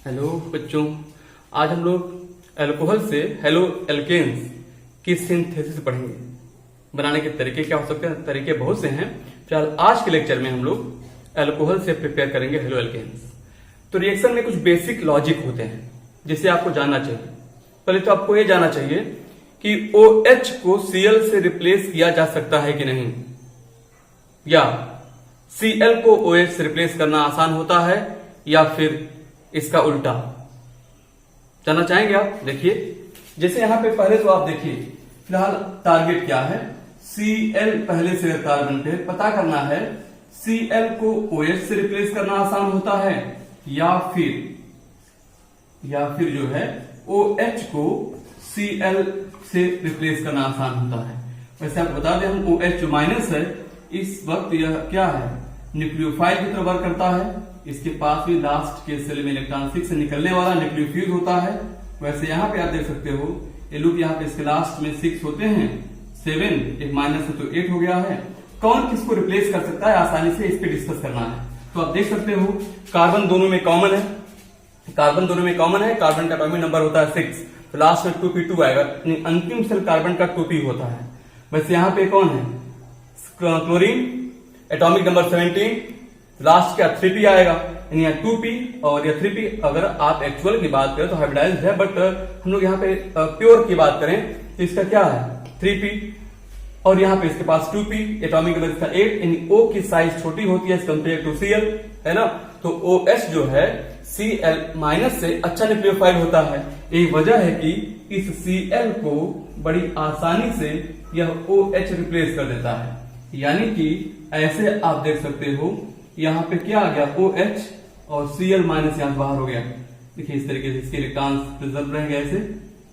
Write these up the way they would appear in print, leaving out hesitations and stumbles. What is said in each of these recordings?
Hello बच्चों, आज हम लोग अल्कोहल से हेलो एल्केन्स की सिंथेसिस पढ़ेंगे। बनाने के तरीके क्या हो सकते हैं? तरीके बहुत से हैं। फिलहाल आज के लेक्चर में हम लोग अल्कोहल से प्रिपेयर करेंगे हेलो एल्केन्स। तो रिएक्शन में कुछ बेसिक लॉजिक होते हैं जिसे आपको जानना चाहिए। पहले तो आपको यह जानना चाहिए कि OH को Cl से रिप्लेस किया जा सकता है कि नहीं, या Cl को OH से रिप्लेस करना आसान होता है या फिर इसका उल्टा। जानना चाहेंगे आप? देखिए, जैसे यहां पे पहले तो आप देखिए, फिलहाल टारगेट क्या है? Cl पहले से कार्बन पे पता करना है Cl को OH से रिप्लेस करना आसान होता है या फिर जो है OH को Cl से रिप्लेस करना आसान होता है। वैसे आपको बता दें, हम OH जो माइनस है इस वक्त यह क्या है? न्यूक्लियोफाइल की तरह वर्क करता है। इसके पास भी लास्ट के सेल में इलेक्ट्रॉन 6 से निकलने वाला न्यूक्लियोफिल होता है। वैसे यहाँ पे आप देख सकते हो ये लूप, यहाँ पे इसके लास्ट में 6 होते हैं, 7 एक माइनस है तो 8 हो गया है। कौन किसको रिप्लेस कर सकता है आसानी से, इस पे डिस्कस करना है। तो आप देख सकते हो कार्बन दोनों में कॉमन है, कार्बन का एटॉमिक नंबर होता है 6, तो लास्ट में 2p2 आएगा। अंतिम सेल कार्बन का 2p होता है। वैसे यहाँ पे कौन है? क्लोरीन, एटॉमिक नंबर 17, लास्ट क्या 3p आएगा, यानी यहाँ 2p और या 3p। अगर आप एक्चुअल की बात करें तो हाइब्रिडाइज्ड है, बट हम लोग यहाँ पे प्योर की बात करें तो इसका क्या है 3p, और यहाँ पे इसके पास 2p, एटॉमिक नंबर इसका 8, यानी O की साइज छोटी होती है एज कम्पेयर टू Cl, है ना। तो OH जो है Cl माइनस से अच्छा न्यूक्लियोफाइल होता है। यही वजह है कि इस Cl को बड़ी आसानी से यह OH रिप्लेस कर देता है। यानी कि ऐसे आप देख सकते हो यहाँ पे क्या आ गया OH और Cl माइनस यहाँ बाहर हो गया। देखिए इस तरीके से इसके इलेक्ट्रॉन्स प्रिजर्व रहेंगे। ऐसे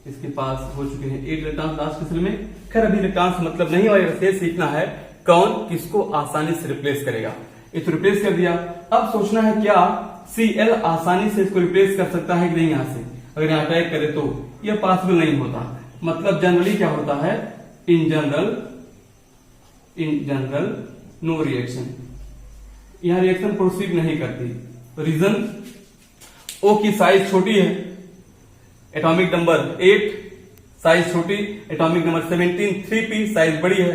इसके पास हो चुके हैं 8 इलेक्ट्रॉन्स लास्ट के सेल में। खैर अभी इलेक्ट्रॉन्स मतलब नहीं होगा, वैसे सीखना है कौन किसको आसानी से रिप्लेस करेगा। इसको रिप्लेस कर दिया, अब सोचना है क्या Cl आसानी से इसको रिप्लेस कर सकता है कि नहीं। यहाँ से अगर यहाँ टाइप करे तो यह पॉसिबल नहीं होता। मतलब जनरली क्या होता है, इन जनरल नो रिएक्शन, यहां रिएक्शन प्रोसीड नहीं करती। रीजन, O की साइज छोटी है, एटॉमिक नंबर 8 साइज छोटी, एटॉमिक नंबर 17 3p साइज बड़ी है।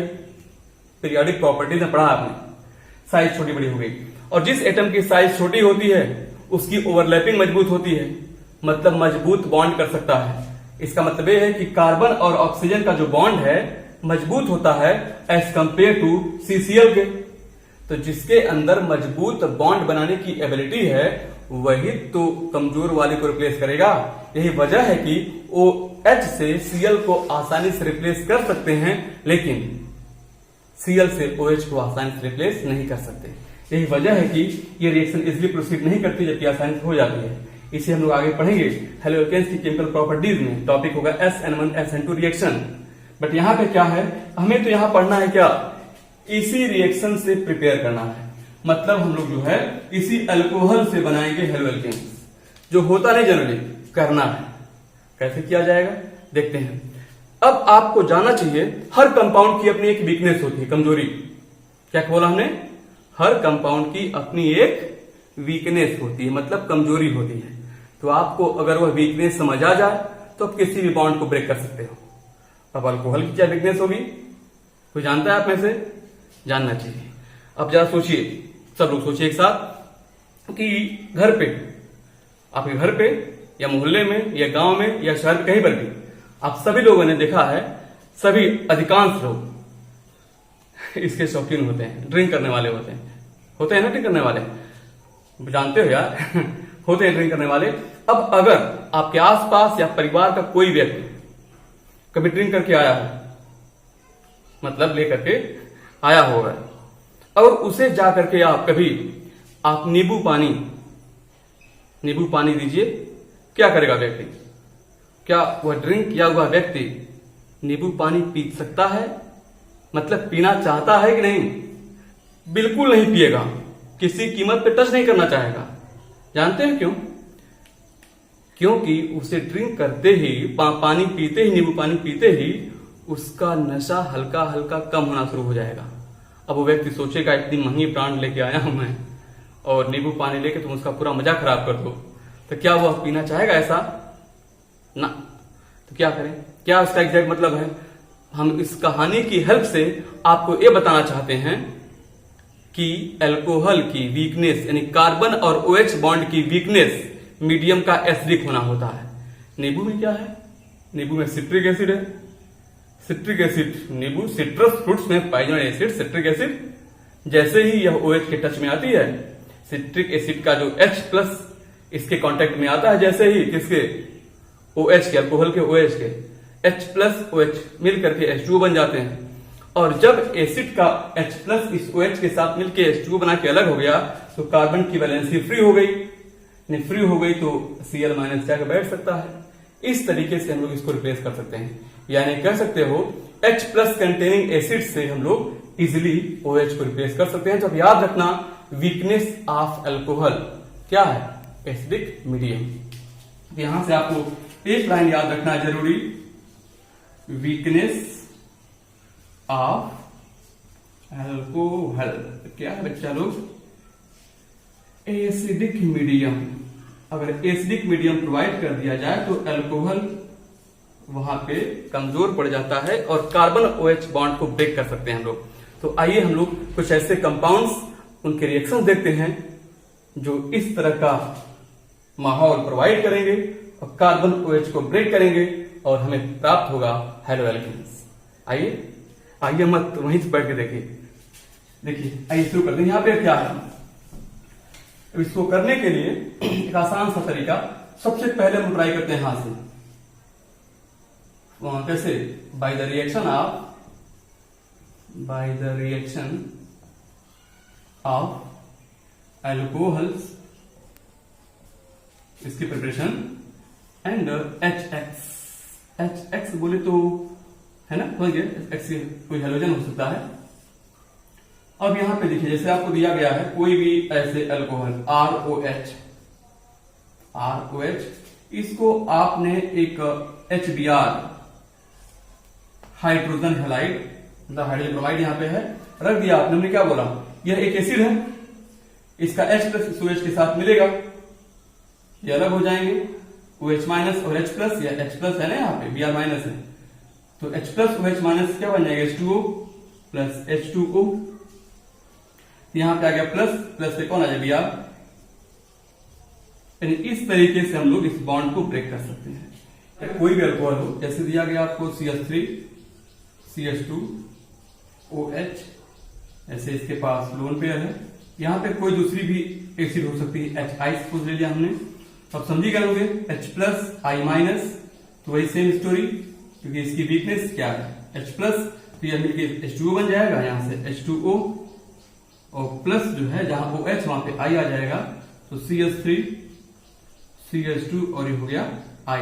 पीरियोडिक प्रॉपर्टीज में पढ़ा आपने, साइज छोटी बड़ी हो गई। और जिस एटम की साइज छोटी होती है उसकी ओवरलैपिंग मजबूत होती है, मतलब मजबूत बॉन्ड कर सकता है। इसका मतलब यह है कि कार्बन और ऑक्सीजन का जो बॉन्ड है मजबूत होता है एज कंपेयर टू CCl के। तो जिसके अंदर मजबूत बॉन्ड बनाने की एबिलिटी है वही तो कमजोर वाले को रिप्लेस करेगा। यही वजह है कि OH से Cl को आसानी से रिप्लेस कर सकते हैं, लेकिन Cl से OH को आसानी से रिप्लेस नहीं कर सकते। यही वजह है कि ये रिएक्शन इजिली प्रोसीड नहीं करती, जबकि आसानी से हो जाती है। इसे हम लोग आगे पढ़ेंगे हेलो एल्केन्स की केमिकल प्रॉपर्टीज में। टॉपिक होगा SN1SN2 रिएक्शन। बट यहाँ पे क्या है, हमें तो यहाँ पढ़ना है क्या, इसी रिएक्शन से प्रिपेयर करना है। मतलब हम लोग जो है इसी अल्कोहल से बनाएंगे हेलो एल्केन्स। जो होता नहीं जनरली करना है, कैसे किया जाएगा देखते हैं। अब आपको जानना चाहिए हर कंपाउंड की अपनी एक वीकनेस होती है, कमजोरी। क्या बोला हमने? हर कंपाउंड की अपनी एक वीकनेस होती है, मतलब कमजोरी होती है। तो आपको अगर वह वीकनेस समझ आ जाए तो आप किसी भी बॉन्ड को ब्रेक कर सकते हो। अब अल्कोहल की क्या वीकनेस होगी, कोई जानता है आप में से? जानना चाहिए। अब जरा सोचिए, सब लोग सोचिए एक साथ कि घर पे, आपके घर पे या मोहल्ले में या गांव में या शहर में कहीं पर भी आप सभी लोगों ने देखा है, सभी अधिकांश लोग इसके शौकीन होते हैं, ड्रिंक करने वाले होते हैं ना, ड्रिंक करने वाले, जानते हो यार होते हैं ड्रिंक करने वाले। अब अगर आपके आसपास या परिवार का कोई व्यक्ति कभी ड्रिंक करके आया हो, मतलब लेकर के आया होगा, और उसे जाकर के आप नींबू पानी दीजिए, क्या करेगा व्यक्ति? क्या वह ड्रिंक किया हुआ व्यक्ति नींबू पानी पी सकता है? मतलब पीना चाहता है कि नहीं? बिल्कुल नहीं पिएगा, किसी कीमत पे टच नहीं करना चाहेगा। जानते हैं क्यों? क्योंकि उसे ड्रिंक करते ही, पानी पीते ही, नींबू पानी पीते ही उसका नशा हल्का हल्का कम होना शुरू हो जाएगा। अब वो व्यक्ति सोचेगा इतनी महंगी ब्रांड लेके आया हूं मैं और नींबू पानी लेके तुम उसका पूरा मजा खराब कर दो, तो क्या वह पीना चाहेगा ऐसा ना। तो क्या करें, क्या उसका एग्जैक्ट मतलब है। हम इस कहानी की हेल्प से आपको ये बताना चाहते हैं कि अल्कोहल की वीकनेस यानी कार्बन और OH बॉन्ड की वीकनेस मीडियम का एसिडिक होना होता है। नींबू में क्या है, नींबू में सिट्रिक एसिड है। सिट्रिक एसिड, नींबू सिट्रस फ्रूट्स में पाई जाने एसिड सिट्रिक एसिड, जैसे ही यह OH के टच में आती है, सिट्रिक एसिड का जो H+ इसके कांटेक्ट में आता है, जैसे ही किसके OH के, अल्कोहल के OH के H+ OH मिल करके H2O बन जाते हैं। और जब एसिड का H+ इस OH के साथ मिलकर H2O बना के अलग हो गया तो कार्बन की वैलेंसी फ्री हो गई। फ्री हो गई तो Cl- जाकर बैठ सकता है। इस तरीके से हम लोग इसको रिप्लेस कर सकते हैं, यानी कह सकते हो H+ कंटेनिंग एसिड से हम लोग इजिली OH को रिप्लेस कर सकते हैं। तो याद रखना वीकनेस ऑफ अल्कोहल क्या है, एसिडिक मीडियम। यहां से आपको एक लाइन याद रखना जरूरी, वीकनेस ऑफ अल्कोहल क्या है बच्चा लोग, एसिडिक मीडियम। अगर एसिडिक मीडियम प्रोवाइड कर दिया जाए तो अल्कोहल वहां पे कमजोर पड़ जाता है और कार्बन OH बॉन्ड को ब्रेक कर सकते हैं हम लोग। तो आइए हम लोग कुछ ऐसे कंपाउंड्स, उनके रिएक्शन देखते हैं जो इस तरह का माहौल प्रोवाइड करेंगे और कार्बन OH को ब्रेक करेंगे और हमें प्राप्त होगा हेलोएल्केन्स। आइए मत वहीं से बैठ के देखिए आइए शुरू करते हैं। यहां पे क्या है, इसको करने के लिए एक आसान सा तरीका, सबसे पहले हम ट्राई करते हैं हाथ से। कैसे, by the reaction of alcohols, इसकी प्रिपरेशन एंड HX बोले तो है ना, समझ गए, X कोई हेलोजन हो सकता है। अब यहां पे देखिए जैसे आपको दिया गया है कोई भी ऐसे अल्कोहल ROH, इसको आपने एक HBr हाइड्रोजन हैलाइड मतलब हाइड्रोजन ब्रोमाइड यहां पे है रख दिया आपने। हमने क्या बोला, यह एक एसिड है, इसका H+ इस OH के साथ मिलेगा, ये अलग हो जाएंगे, OH- और H+ या H+ है ना, यहाँ पे Br- है तो H+ OH- क्या बन जाएगा, H2O प्लस H2O। यहां पे आ गया प्लस से कौन आ जाए, Br। यानी इस तरीके से हम लोग इस बॉन्ड को ब्रेक कर सकते हैं। कोई भी अल्कोहल हो, जैसे दिया गया आपको CH3 CH2 OH, ऐसे इसके पास लोन पेयर है। यहां पे कोई दूसरी भी एसिड हो सकती है, HI सपोज ले लिया हमने। अब समझी क्या लोगे, H+ I-, तो वही सेम स्टोरी, क्योंकि इसकी वीकनेस क्या है H+, तो यह मिलकर H2O बन जाएगा, यहां से H2O और प्लस जो है जहां OH वहां पे I आ जाएगा, तो CH3 CH2 और ये हो गया I।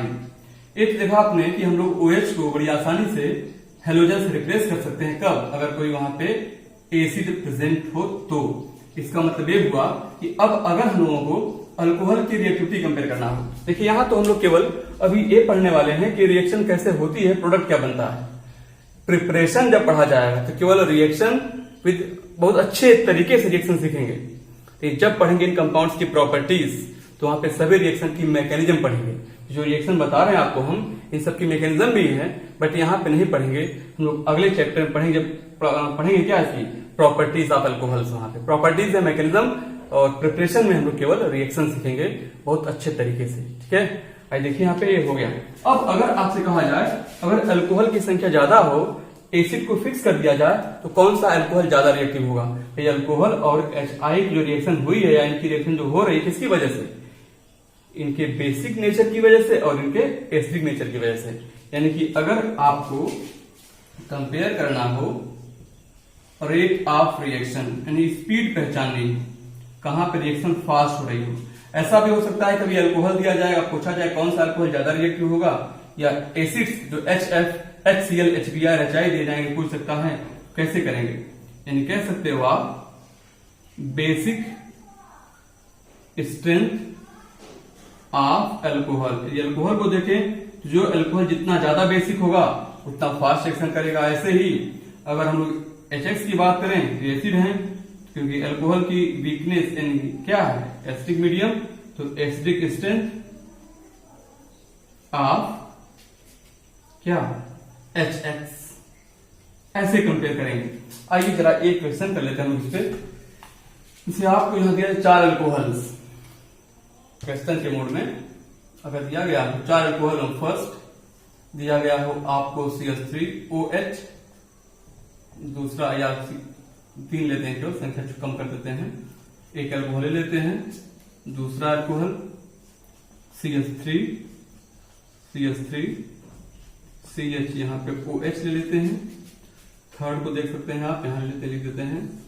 एक देखा आपने कि हम लोग OH को बड़ी आसानी से हेलोजन से रिप्लेस कर सकते हैं, कब, अगर कोई वहां पे एसिड प्रेजेंट हो तो। इसका मतलब ये हुआ कि अब अगर हम लोगों को अल्कोहल की रिएक्टिविटी कंपेयर करना हो, देखिए यहां तो हम लोग केवल अभी ये पढ़ने वाले हैं कि रिएक्शन कैसे होती है, प्रोडक्ट क्या बनता है। प्रिपरेशन जब पढ़ा जाएगा तो केवल रिएक्शन विद बहुत अच्छे तरीके से रिएक्शन सीखेंगे। तो जब पढ़ेंगे इन कंपाउंड्स की प्रॉपर्टीज तो वहां पे सभी रिएक्शन की मैकेनिज्म पढ़ेंगे। जो रिएक्शन बता रहे हैं आपको हम, इन सब की मैकेनिज्म भी है, बट यहाँ पे नहीं पढ़ेंगे, हम लोग अगले चैप्टर में पढ़ेंगे। पढ़ेंगे क्या इसकी प्रॉपर्टीज ऑफ अल्कोहल्स, वहां पे प्रॉपर्टीज है, मैकेनिज्म, और प्रिपरेशन में हम लोग केवल रिएक्शन सीखेंगे बहुत अच्छे तरीके से। ठीक है, आइए देखिए यहाँ पे ये हो गया। अब अगर आपसे कहा जाए अगर अल्कोहल की संख्या ज्यादा हो, एसिड को फिक्स कर दिया जाए तो कौन सा अल्कोहल ज्यादा रिएक्टिव होगा। ये अल्कोहल और HI की जो रिएक्शन हुई है या इनकी रिएक्शन जो हो रही है किसकी वजह से, इनके बेसिक नेचर की वजह से और इनके एसिडिक नेचर की वजह से। यानी कि अगर आपको कंपेयर करना हो रेट ऑफ रिएक्शन यानी स्पीड पहचाननी, कहां पे रिएक्शन फास्ट हो रही हो। ऐसा भी हो सकता है कभी अल्कोहल दिया जाएगा, पूछा जाए कौन सा अल्कोहल ज्यादा रिएक्टिव होगा, या एसिड्स जो HF HCl HBr HI दे जाएंगे, पूछ सकता है, कैसे करेंगे। यानी कह सकते हो आप बेसिक स्ट्रेंथ ऑफ अल्कोहल। यदि अल्कोहल को देखें तो जो अल्कोहल जितना ज्यादा बेसिक होगा उतना फास्ट रिएक्शन करेगा। ऐसे ही अगर हम लोग HX की बात करें, एसिड है, क्योंकि अल्कोहल की वीकनेस क्या है, एसिडिक मीडियम, तो एसिडिक स्ट्रेंथ ऑफ क्या HX, ऐसे कंपेयर करेंगे। आइए जरा एक क्वेश्चन कर लेते हैं हम इस पे। इसे आपको यहां दिया 4 अल्कोहल्स, क्वेश्चन के मोड में अगर दिया गया हो 4 अल्कोहल, फर्स्ट दिया गया हो आपको CH3OH, दूसरा या 3 लेते हैं, क्यों संख्या कम कर देते हैं, एक अल्कोहल ले लेते हैं, दूसरा अल्कोहल CH3 CH यहाँ पे OH ले लेते हैं, थर्ड को देख सकते हैं आप, यहां लिख देते हैं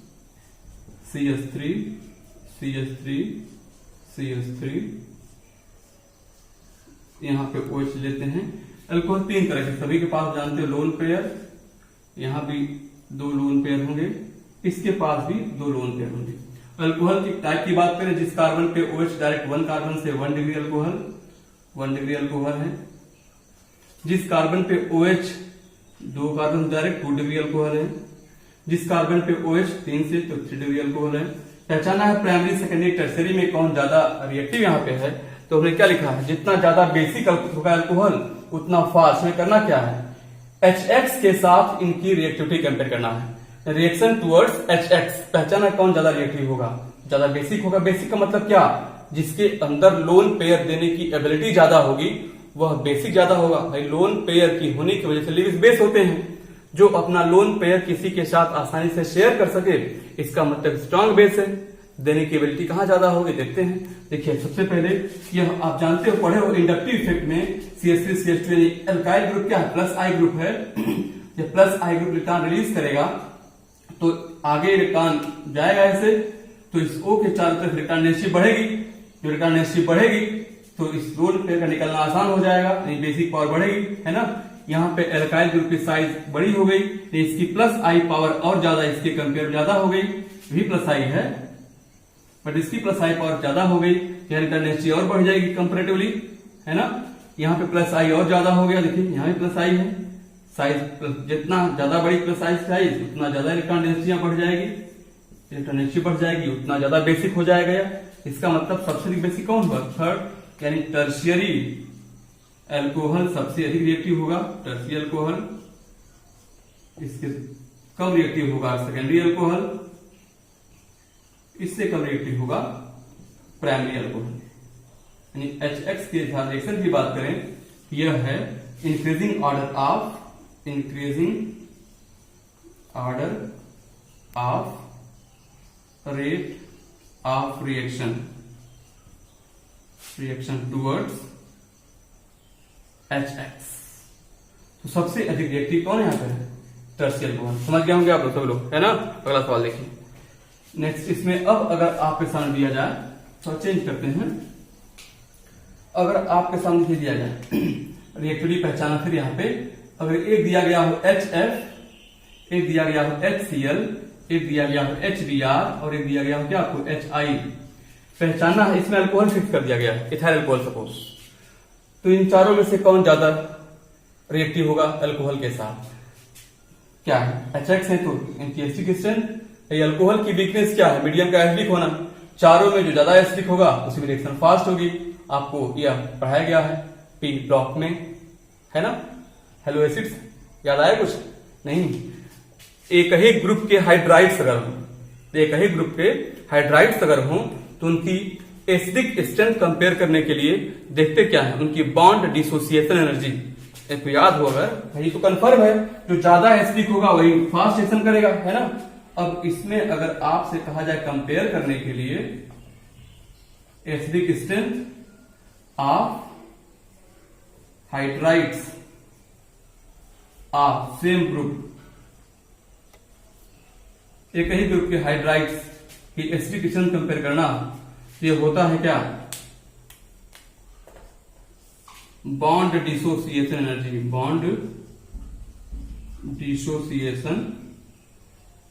CH3 यहाँ पे OH लेते हैं। अल्कोहल 3 तरह के, सभी के पास जानते हो लोन पेयर, यहाँ भी 2 लोन पेयर होंगे, इसके पास भी 2 लोन पेयर होंगे। अल्कोहल की टाइप की बात करें, जिस कार्बन पे OH डायरेक्ट 1 कार्बन से 1 डिग्री अल्कोहल, 1 डिग्री अल्कोहल है। जिस कार्बन पे OH 2 carbon direct 2 degree alcohol है। जिस कार्बन पे OH 3 से तो 3 डिग्री अल्कोहल है। पहचाना है प्राइमरी, सेकेंडरी, टर्सरी में कौन ज्यादा रिएक्टिव यहाँ पे है, तो हमने क्या लिखा है, जितना ज्यादा बेसिक होगा अल्कोहल उतना फास्ट में करना क्या है, HX के साथ इनकी रिएक्टिविटी कंपेयर करना है, रिएक्शन टुवर्ड्स HX। पहचाना कौन ज्यादा रिएक्टिव होगा, ज्यादा बेसिक होगा। बेसिक का मतलब क्या, जिसके अंदर लोन पेयर देने की एबिलिटी ज्यादा होगी वह बेसिक ज्यादा होगा। भाई लोन पेयर की होने की वजह से लिविस बेस होते हैं, जो अपना लोन पेयर किसी के साथ आसानी से शेयर कर सके, इसका मतलब स्ट्रांग बेस है। देने की एबिलिटी कहां ज्यादा होगी देखते हैं। देखिए सबसे पहले यह आप जानते हो, पढ़े हो इंडक्टिव इफेक्ट में CH3 CH2 एल्काइल ग्रुप क्या है, प्लस आई ग्रुप है। जब प्लस आई ग्रुप इलेक्ट्रॉन रिलीज करेगा तो आगे इलेक्ट्रॉन जाएगा ऐसे, तो इस O के चारों तरफ इलेक्ट्रॉन डेंसिटी बढ़ेगी। जो इलेक्ट्रॉन डेंसिटी बढ़ेगी तो इस लोन पेयर का निकलना आसान हो जाएगा, बेसिक पावर बढ़ेगी, है ना। यहाँ पे एल्काइल ग्रुप की साइज बड़ी हो गई, इसकी प्लस आई पावर और ज्यादा इसके कंपेयर ज्यादा हो गई, भी प्लस आई है बट इसकी प्लस आई पावर ज्यादा हो गई, डेंसिटी और बढ़ जाएगी कंपेरेटिवली, है ना। यहाँ पे प्लस आई और ज्यादा हो गया, देखिए यहाँ भी प्लस आई है, साइज जितना ज्यादा बड़ी प्लस आई साइज उतना ज्यादा इलेक्ट्रॉन डेंसिटी बढ़ जाएगी, इलेक्ट्रॉन डेंसिटी बढ़ जाएगी उतना ज्यादा बेसिक हो जाएगा। इसका मतलब सबसे अधिक बेसिक कौन हुआ, थर्ड यानी टर्शियरी अल्कोहल सबसे अधिक रिएक्टिव होगा, टर्शियरी अल्कोहल। इसके कम रिएक्टिव होगा सेकेंडरी अल्कोहल, इससे कम रिएक्टिव होगा प्राइमरी अल्कोहल। यानी HX के रिएक्शन की बात करें, यह है increasing order of rate of reaction towards HX। तो सबसे अधिक रिएक्टिव कौन यहाँ पे है, टर्शियरी अल्कोहल। समझ गए होंगे आप लोग सब लोग, है ना। अगला सवाल देखिए नेक्स्ट। इसमें अब अगर आपके सामने दिया जाए, तो चेंज करते हैं, अगर आपके सामने दिया जाए रिएक्टिविटी पहचाना, फिर यहाँ पे अगर एक दिया गया हो HF, एक दिया गया हो HCl, एक दिया गया हो HBr और एक दिया गया हो क्या आपको HI, पहचानना है। इसमें अल्कोहल फिक्स कर दिया गया है, इथाइल अल्कोहल सपोज, तो इन चारों में से कौन ज्यादा रिएक्टिव होगा अल्कोहल के साथ, क्या है, HX है तो इनकी एसिडिक स्ट्रेंथ। ये अल्कोहल की वीकनेस क्या है, मीडियम का एसिडिक होना। चारों में जो ज्यादा एसिडिक होगा उसकी रिएक्शन फास्ट होगी, आपको यह पढ़ाया गया है P ब्लॉक में, है ना। हेलो एसिड्स याद आया कुछ नहीं। एक ही ग्रुप के हाइड्राइड्स अगर हो, एक ही ग्रुप के हाइड्राइड्स अगर हो तो उनकी एसिडिक स्ट्रेंथ कंपेयर करने के लिए देखते क्या है, उनकी बॉन्ड डिसोसिएशन एनर्जी। एक याद हो अगर, यही तो कंफर्म है, जो ज्यादा एसिडिक होगा वही फास्ट रिएक्शन करेगा, है ना। अब इसमें अगर आपसे कहा जाए कंपेयर करने के लिए acidic strength of hydrides of same group, एक ही ग्रुप के हाइड्राइड्स की एसिडिक स्ट्रेंथ कंपेयर करना, ये होता है क्या, bond dissociation energy, bond dissociation.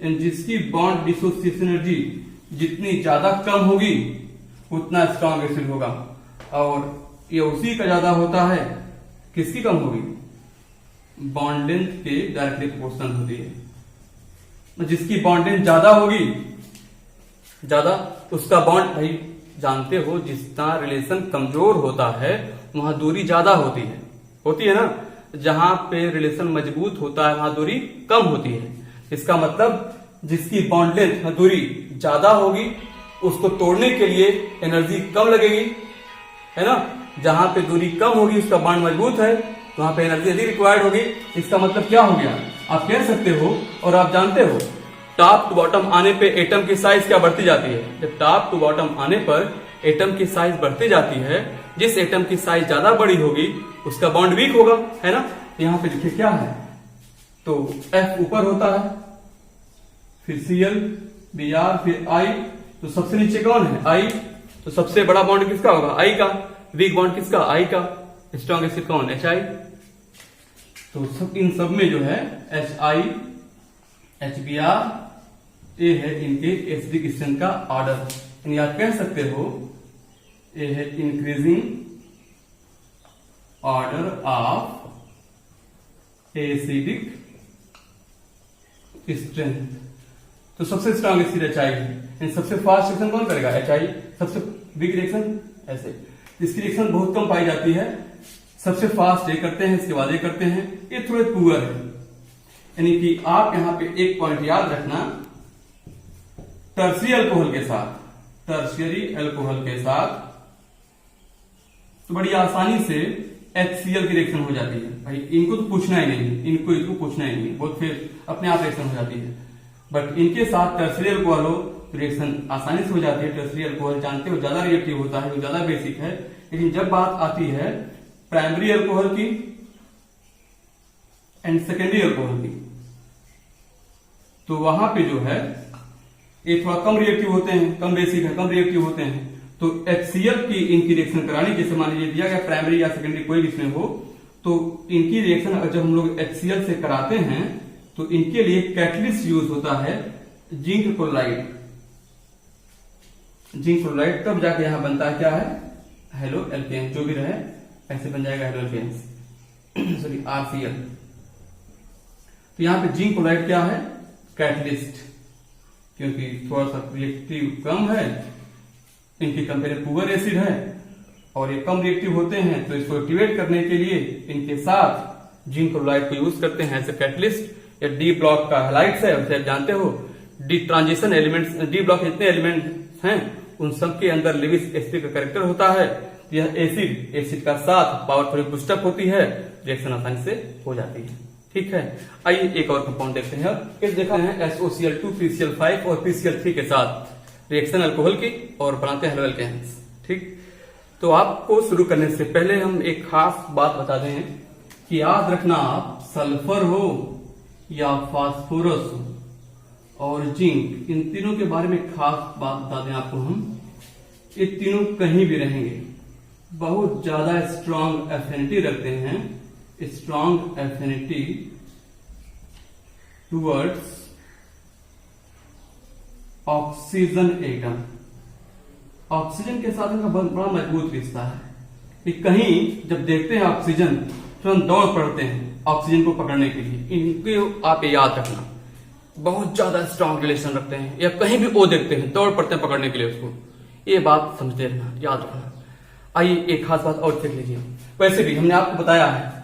जिसकी बॉन्ड डिसोसिएशन एनर्जी जितनी ज्यादा कम होगी उतना स्ट्रॉन्ग एसिड होगा, और ये उसी का ज्यादा होता है, किसकी कम होगी, बॉन्ड लेंथ के डायरेक्टली प्रोपोर्शनल होती है। जिसकी बॉन्ड लेंथ ज्यादा होगी, ज्यादा उसका बॉन्ड, भाई जानते हो जितना रिलेशन कमजोर होता है वहां दूरी ज्यादा होती है ना। जहां पे रिलेशन मजबूत होता है वहां दूरी कम होती है। इसका मतलब जिसकी बॉन्ड लेंथ दूरी ज्यादा होगी उसको तोड़ने के लिए एनर्जी कम लगेगी, है ना। जहां पे दूरी कम होगी उसका बॉन्ड मजबूत है तो वहां पे एनर्जी अधिक रिक्वायर्ड होगी। इसका मतलब क्या हो गया, आप कह सकते हो और आप जानते हो टॉप टू बॉटम आने पे एटम की साइज क्या बढ़ती जाती है। जब टॉप टू बॉटम आने पर एटम की साइज बढ़ती जाती है, जिस एटम की साइज ज्यादा बड़ी होगी उसका बॉन्ड वीक होगा, है ना। यहाँ पे देखिए क्या है, तो F ऊपर होता है, फिर Cl, Br, फिर I, तो सबसे नीचे कौन है I, तो सबसे बड़ा बॉन्ड किसका होगा I का, वीक बॉन्ड किसका I का, स्ट्रॉन्ग एसिड कौन HI। तो सब इन सब में जो है HI, HBr, ये है इनके एसिडिक स्ट्रेंथ का ऑर्डर। यानी आप कह सकते हो ये है increasing order of acidic strength. तो सबसे स्ट्रॉन्ग एसिड HI है, सबसे फास्ट रिएक्शन कौन करेगा HI, सबसे वीक रिएक्शन ऐसे। इसकी रिएक्शन बहुत कम पाई जाती है, सबसे फास्ट ये करते हैं, इसके बाद ये करते हैं, ये थोड़े पुअर है। यानी कि आप यहां पे एक पॉइंट याद रखना, टर्शियरी अल्कोहल के साथ तो बड़ी आसानी से HCl की रिएक्शन हो जाती है। भाई इनको तो पूछना ही नहीं, इनको पूछना ही नहीं, बहुत फिर अपने आप रिएक्शन हो जाती है। बट इनके साथ टर्शियरी अल्कोहल हो तो रिएक्शन आसानी से हो जाती है। टर्शियरी अल्कोहल जानते हो ज्यादा रिएक्टिव होता है, वो ज्यादा बेसिक है। लेकिन जब बात आती है प्राइमरी अल्कोहल की एंड सेकेंडरी अल्कोहल की, तो वहां पे जो है ये थोड़ा कम रिएक्टिव होते हैं, कम बेसिक है, कम रिएक्टिव होते हैं। तो HCl की इनकी रिएक्शन करानी, जैसे मान लीजिए दिया गया प्राइमरी या सेकेंडरी कोई भी इसमें हो, तो इनकी रिएक्शन जब हम लोग HCl से कराते हैं तो इनके लिए कैटलिस्ट यूज होता है जिंक क्लोराइड। जिंक क्लोराइड तब जाके यहां बनता है क्या है, हेलो एल्केन, जो भी रहे ऐसे बन जाएगा हेलो एल्केन सॉरी RCl। तो यहां पे जिंक क्लोराइड क्या है, कैटलिस्ट, क्योंकि थोड़ा सा रिएक्टिव कम है, इनकी कंपेयर पुअर एसिड है और ये कम रिएक्टिव होते हैं, तो इसको एक्टिवेट करने के लिए इनके साथ जिंक क्लोराइड को यूज करते हैं एज ए कैटलिस्ट। या डी ब्लॉक का हैलाइड्स है, आप जानते हो D transition elements, D block जितने एलिमेंट हैं उन सब के अंदर लेविस एसिड का कैरेक्टर होता है। यह एसिड का साथ पावर थोड़ी पुस्टअप होती है, रिएक्शन आसानी से हो जाती है। ठीक है, आइए एक और कंपाउंड देखते हैं। अब इस देखा है SOCl2 PCl5 और PCl3 के साथ रिएक्शन अल्कोहल की और बनाते हैं हेलो एल्केन्स। ठीक, तो आपको शुरू करने से पहले हम एक खास बात बता दें कि याद रखना, आप सल्फर हो या फास्फोरस हो और जिंक, इन तीनों के बारे में खास बात बता दें आपको हम, ये तीनों कहीं भी रहेंगे बहुत ज्यादा स्ट्रॉन्ग एफिनिटी रखते हैं, strong affinity towards oxygen atom. Oxygen के साथ इनका बड़ा मजबूत रिश्ता है कि कहीं जब देखते हैं ऑक्सीजन तुरंत दौड़ पड़ते हैं ऑक्सीजन को पकड़ने के लिए। इनको आप याद रखना, बहुत ज्यादा स्ट्रॉन्ग रिलेशन रखते हैं, या कहीं भी वो देखते हैं दौड़ पड़ते हैं पकड़ने के लिए उसको। ये बात समझते रहना, याद रखना। आइए एक खास बात और देख लीजिए। वैसे भी हमने आपको बताया है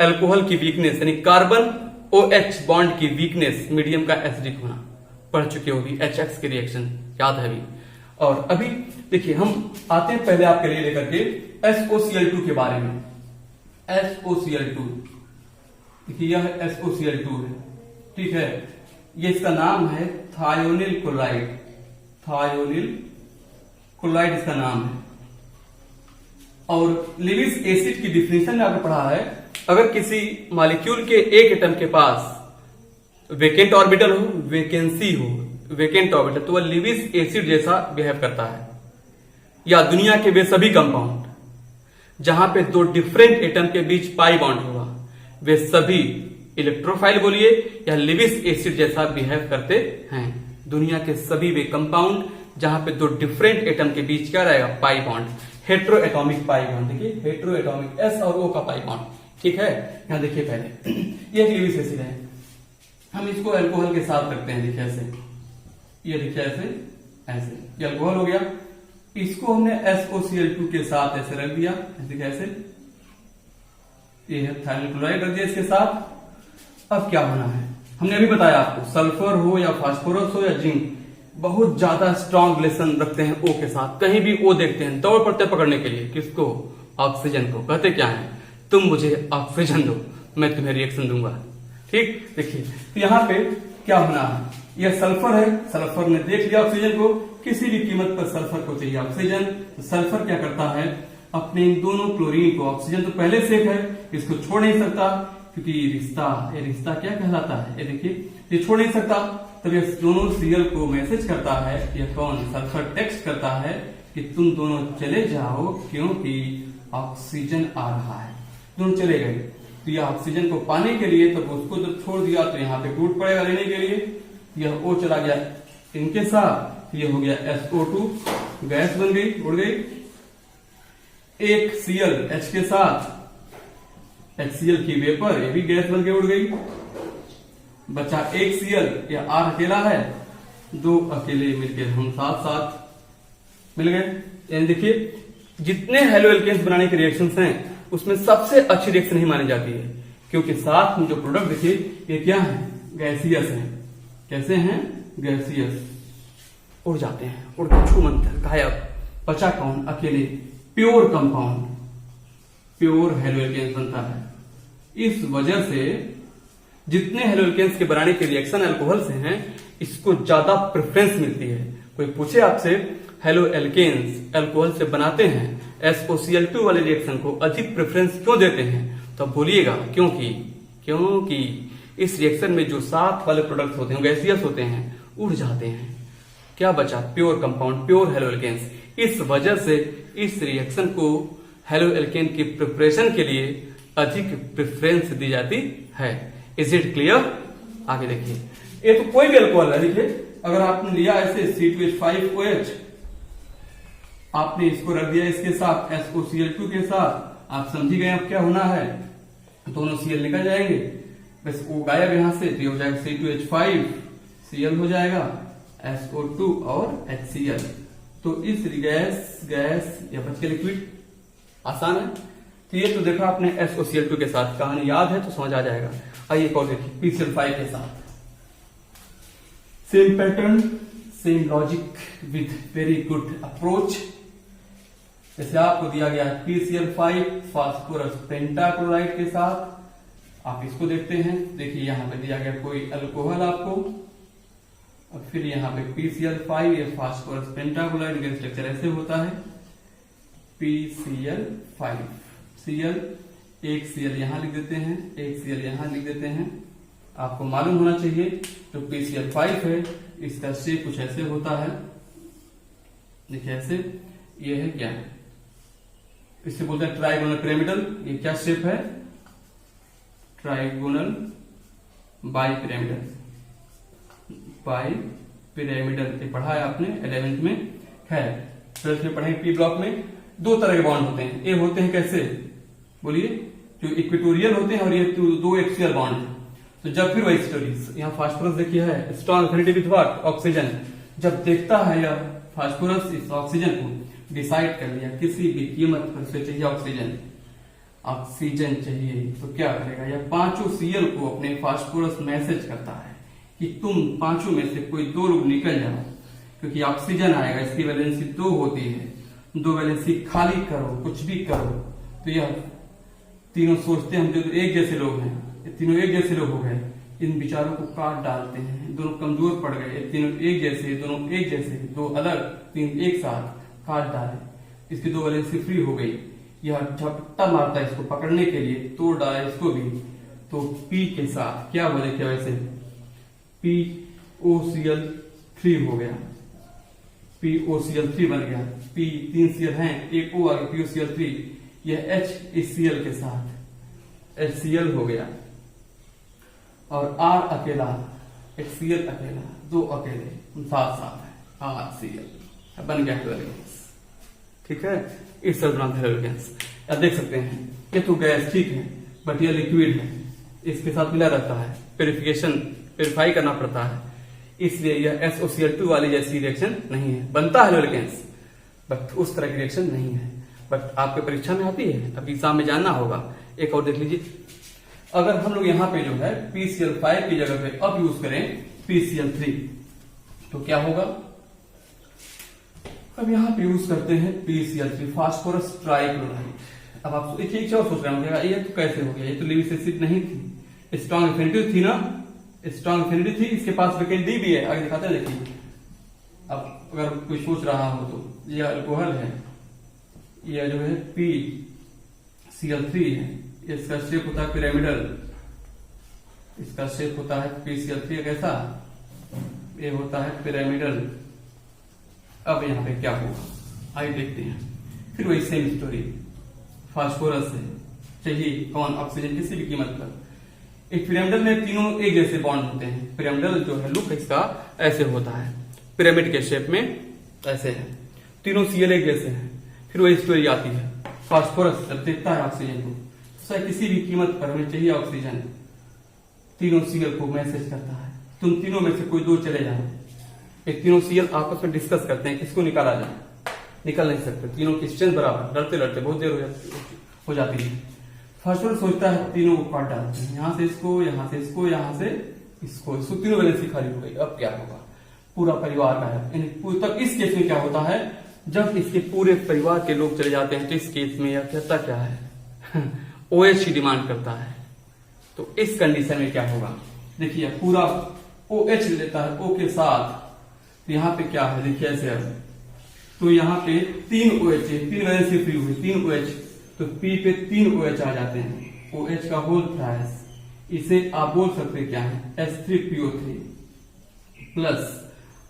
अल्कोहल की वीकनेस यानी कार्बन OH बॉन्ड की वीकनेस मीडियम का एसिडिक होना, पढ़ चुके होगी HX की रिएक्शन याद है अभी। और अभी देखिए हम आते हैं पहले आपके लिए लेकर के SOCl2 के बारे में। SOCl2 देखिए यह SOCl2 है, ठीक है। ये इसका नाम है थायोनिल क्लोराइड, थायोनिल क्लोराइड इसका नाम है। और लेविस एसिड की डिफिनेशन में आपने पढ़ा है, अगर किसी मॉलिक्यूल के एक एटम के पास वेकेंट ऑर्बिटल हो, वैकेंसी हो, वेकेंट ऑर्बिटल, तो वह लेविस एसिड जैसा बिहेव करता है। या दुनिया के वे सभी कंपाउंड जहां पे दो डिफरेंट एटम के बीच पाई बॉन्ड होगा, वे सभी इलेक्ट्रोफाइल बोलिए या लेविस एसिड जैसा बिहेव करते हैं। दुनिया के सभी वे कंपाउंड जहां पे दो डिफरेंट एटम के बीच क्या रहेगा, pi bond, hetero atomic pi bond. देखिए हेट्रो एटॉमिक S और O का पाई बॉन्ड, ठीक है। यहां देखिए पहले ये एक लेविस एसिड है, हम इसको अल्कोहल के साथ करते हैं। देखिए ऐसे, ये देखिए ऐसे ऐसे, ये अल्कोहल हो गया। इसको हमने SOCl2 के साथ ऐसे रख दिया, ऐसे कैसे, ये है थाइल क्लोराइड रख दिया इसके साथ। अब क्या होना है, हमने अभी बताया आपको, सल्फर हो या फास्फोरस हो या जिंक, बहुत ज्यादा स्ट्रॉन्ग रिलेशन रखते हैं O के साथ। कहीं भी O देखते हैं दौड़ पड़ते हैं पकड़ने के लिए, किसको, ऑक्सीजन को। कहते क्या है, तुम मुझे ऑक्सीजन दो, मैं तुम्हें रिएक्शन दूंगा। ठीक, देखिए तो यहाँ पे क्या होना है, यह सल्फर है, सल्फर ने देख लिया ऑक्सीजन को, किसी भी कीमत पर सल्फर को चाहिए ऑक्सीजन, तो सल्फर क्या करता है, अपने इन दोनों क्लोरीन को, ऑक्सीजन तो पहले से है, इसको छोड़ नहीं सकता, क्योंकि ये रिश्ता क्या कहलाता है, ये देखिए ये छोड़ नहीं सकता। तब ये दोनों Cl को मैसेज करता है, ये कौन, सल्फर टेक्स्ट करता है कि तुम दोनों चले जाओ, क्योंकि ऑक्सीजन आ रहा है। दोनों चले गए, तो यह ऑक्सीजन को पाने के लिए, तब उसको जब छोड़ दिया तो यहाँ पे टूट पड़ेगा लेने के लिए, यह O चला गया इनके साथ, ये हो गया SO2, गैस बन गई, उड़ गई। एक Cl H के साथ, HCl की वेपर, ये भी गैस बन के उड़ गई। बचा एक Cl, या R अकेला है, दो अकेले मिलकर हम साथ साथ मिल गए। यानी देखिए जितने हेलो एल्केन्स बनाने के रिएक्शंस हैं उसमें सबसे अच्छी रिएक्शन ही मानी जाती है, क्योंकि साथ में जो प्रोडक्ट देखिए ये क्या है, गैसियस है। कैसे हैं, गैसियस, उड़ जाते हैं, उड़ के छूमंतर गायब। बचा कौन, अकेले pure compound, pure halo alkanes बनता है। इस वजह से जितने हेलो एल्केन्स के बनाने के रिएक्शन अल्कोहल से हैं, इसको ज्यादा प्रेफरेंस मिलती है। कोई पूछे आपसे हेलो एल्केन्स अल्कोहल से बनाते हैं, SOCl2 वाले रिएक्शन को अधिक प्रेफरेंस क्यों देते हैं, तो आप बोलिएगा क्योंकि इस रिएक्शन में जो साथ वाले प्रोडक्ट्स होते हैं, गैसियस होते हैं, उड़ जाते हैं। क्या बचा, pure compound, pure halo alkanes. इस वजह से इस रिएक्शन को हेलो एल्केन की प्रिपरेशन के लिए अधिक प्रेफरेंस दी जाती है। Is it clear? आगे देखिए, ये तो कोई भी अल्कोहल है, देखिए अगर आपने लिया ऐसे C2H5OH, आपने इसको रख दिया इसके साथ SOCl2 के साथ, आप समझी गए अब क्या होना है, दोनों Cl निकल जाएंगे, बस वो गायब यहां से, तो ये हो जाएगा C2H5Cl हो जाएगा, SO2 और HCl। तो इस गैस या बच के लिक्विड, आसान है। तो ये तो देखा आपने SOCl2 के साथ, कहानी याद है तो समझ आ जाएगा। आइए एक और देखिए PCl5 के साथ, same pattern, same logic with very good approach. जैसे आपको दिया गया है PCl5 फास्फोरस पेंटाक्लोराइड के साथ, आप इसको देखते हैं, देखिए यहां पे दिया गया कोई अल्कोहल आपको, और फिर यहाँ पे PCl5, ये फास्फोरस पेंटाक्लोराइड का स्ट्रक्चर ऐसे होता है, PCl5 Cl, एक Cl यहां लिख देते हैं, एक Cl यहां लिख देते हैं। आपको मालूम होना चाहिए जो PCl5 है इसका शेप कुछ ऐसे होता है, देखिए ऐसे, ये है क्या, इसे बोलते हैं ट्राइगोनल पिरामिडल। ये क्या शेप है, ट्राइगोनल बाइपिरामिडल, बाइपिरामिडल। ये पढ़ा है आपने 11th में, खैर 12th में पढ़े पी ब्लॉक में। दो तरह के बॉन्ड होते हैं, ये होते हैं कैसे, बोलिए, जो इक्वेटोरियल होते हैं, और ये दो एक्सियल बॉन्ड है। तो जब फिर वही स्टोरीज, यहाँ फास्फोरस देखिए है strong affinity with what, oxygen. जब देखता है यह फास्फोरस इस ऑक्सीजन को, डिसाइड कर लिया किसी भी कीमत पर उसे चाहिए ऑक्सीजन, ऑक्सीजन चाहिए, तो क्या करेगा, यह पांचों Cl को अपने फास्फोरस मैसेज करता है कि तुम पांचों में से कोई दो लोग निकल जाओ, क्योंकि ऑक्सीजन आएगा, इसकी वैलेंसी 2 होती है, 2 वैलेंसी खाली करो, कुछ भी करो। तो यह तीनों सोचते हैं हम जो एक जैसे लोग हैं, ये तीनों एक जैसे लोग हो गए, इन विचारों को काट डालते हैं, दोनों कमजोर पड़ गए, तीनों एक जैसे, दोनों एक जैसे, दो अलग, तीन एक साथ, काट डाले, इसकी 2 वैलेंसी फ्री हो गई। यह झपट्टा मारता है इसको पकड़ने के लिए, तोड़ डाला इसको भी, तो P के साथ क्या बोले, क्या वैसे POCl3 हो गया, POCl3 बन गया, P 3 Cl हैं, एक O आ गया POCl3, यह H इस Cl के साथ HCl हो गया, और R अकेला, HCl अकेला, 2 अकेले साथ साथ है, RCl बन गया हेलोगेंस। ठीक है, इस तरह बनाते हैं हेलोगेंस। अब देख सकते हैं ये तो गैस ठीक है, बट यह लिक्विड है, इसके साथ मिला रहता है, प्यूरिफाई करना पड़ता है, इसलिए यह SOCl2 वाली जैसी रिएक्शन नहीं है। बनता है हेलोगेंस, बट उस तरह की रिएक्शन नहीं है, बट आपके परीक्षा में आती है, अब एग्जाम में जानना होगा। एक और देख लीजिए, अगर हम लोग यहाँ पे जो है PCl5 की जगह पे अब यूज करें PCl3 तो क्या होगा। अब यहाँ पे यूज करते हैं PCl3 फास्फोरस ट्राइक्लोराइड। अब आप एक चीज और सोच रहे होंगे ये तो कैसे हो गया, ये तो लीविस एसिड नहीं थी, स्ट्रॉन्ग एफिनिटी थी ना, स्ट्रॉन्ग एफिनिटी थी, इसके पास विकेट डी भी है, आगे दिखाते हैं देखिए। अब अगर कोई सोच रहा हो तो ये अल्कोहल है, यह जो है PCl3 है, इसका शेप होता है पिरामिडल, इसका शेप होता है PCl3 कैसा, ये होता है पिरामिडल। अब यहाँ पे क्या होगा आइए देखते हैं। फिर वही सेम स्टोरी, फास्फोरस है, चाहिए कौन, ऑक्सीजन किसी भी कीमत पर। एक पिरामिडल में तीनों एक जैसे बॉन्ड होते हैं, पिरामिडल जो है लुक इसका ऐसे होता है, पिरामिड के शेप में ऐसे है, तीनों Cl एक जैसे हैं। फिर वही स्टोरी आती है, फास्फोरस जब देखता है ऑक्सीजन को, तो किसी भी कीमत पर हमें चाहिए ऑक्सीजन, तीनों Cl को मैसेज करता है तुम तीनों में से कोई दो चले जाओ। एक तीनों Cl आपस में डिस्कस करते हैं किसको निकाला जाए, निकल नहीं सकते, तीनों की स्ट्रेंथ बराबर, लड़ते लड़ते बहुत देर हो जाती है। फास्फोरस सोचता है तीनों को काट डालते हैं, यहाँ से इसको, यहाँ से इसको, यहाँ से इसको, तीनों वैलेंसी खाली हो गई। अब क्या होगा, पूरा परिवार गायब। तब इस केस में क्या होता है, जब इसके पूरे परिवार के लोग चले जाते हैं तो इस केस में यह कहता क्या है OH की डिमांड करता है। तो इस कंडीशन में क्या होगा, देखिए पूरा OH लेता है O के साथ, तो यहाँ पे क्या है देखिए ऐसे, तो यहाँ पे 3 OH है, 3 वैलेंसी फ्री हुई, 3 OH, तो P पे 3 OH आ जाते हैं, OH का होल थ्राइस, इसे आप बोल सकते क्या है H3PO3 प्लस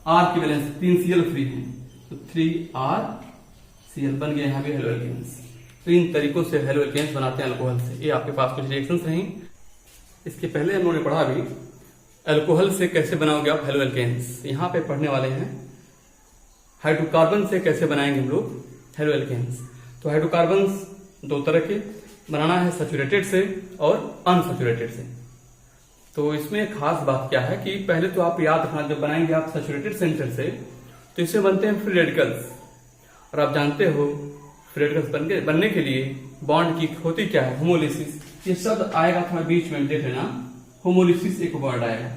R की वैलेंस 3 Cl फ्री है, तो 3RCl बन गया यहाँ पे हेलो एल्केन्स। तो इन तरीकों से हेलो एल्केन्स बनाते हैं अल्कोहल से। ये आपके पास कुछ रिएक्शंस नहीं, इसके पहले हम लोगों ने पढ़ा भी अल्कोहल से कैसे बनाओगे आप हेलो एल्केन्स। यहाँ पे पढ़ने वाले हैं हाइड्रोकार्बन से कैसे बनाएंगे हम लोग हेलो एल्केन्स। तो हाइड्रोकार्बन दो तरह के बनाना है, सैचुरेटेड से और अनसैचुरेटेड से। तो इसमें खास बात क्या है कि पहले तो आप याद रखना, जब बनाएंगे आप सैचुरेटेड सेंटर से तो इसमें बनते हैं फ्री रेडिकल्स, और आप जानते हो फ्री रेडिकल्स बनने के लिए बॉन्ड की होती क्या है, होमोलिसिस। ये शब्द आएगा थोड़ा बीच में देख लेना, होमोलिसिस एक वर्ड आएगा।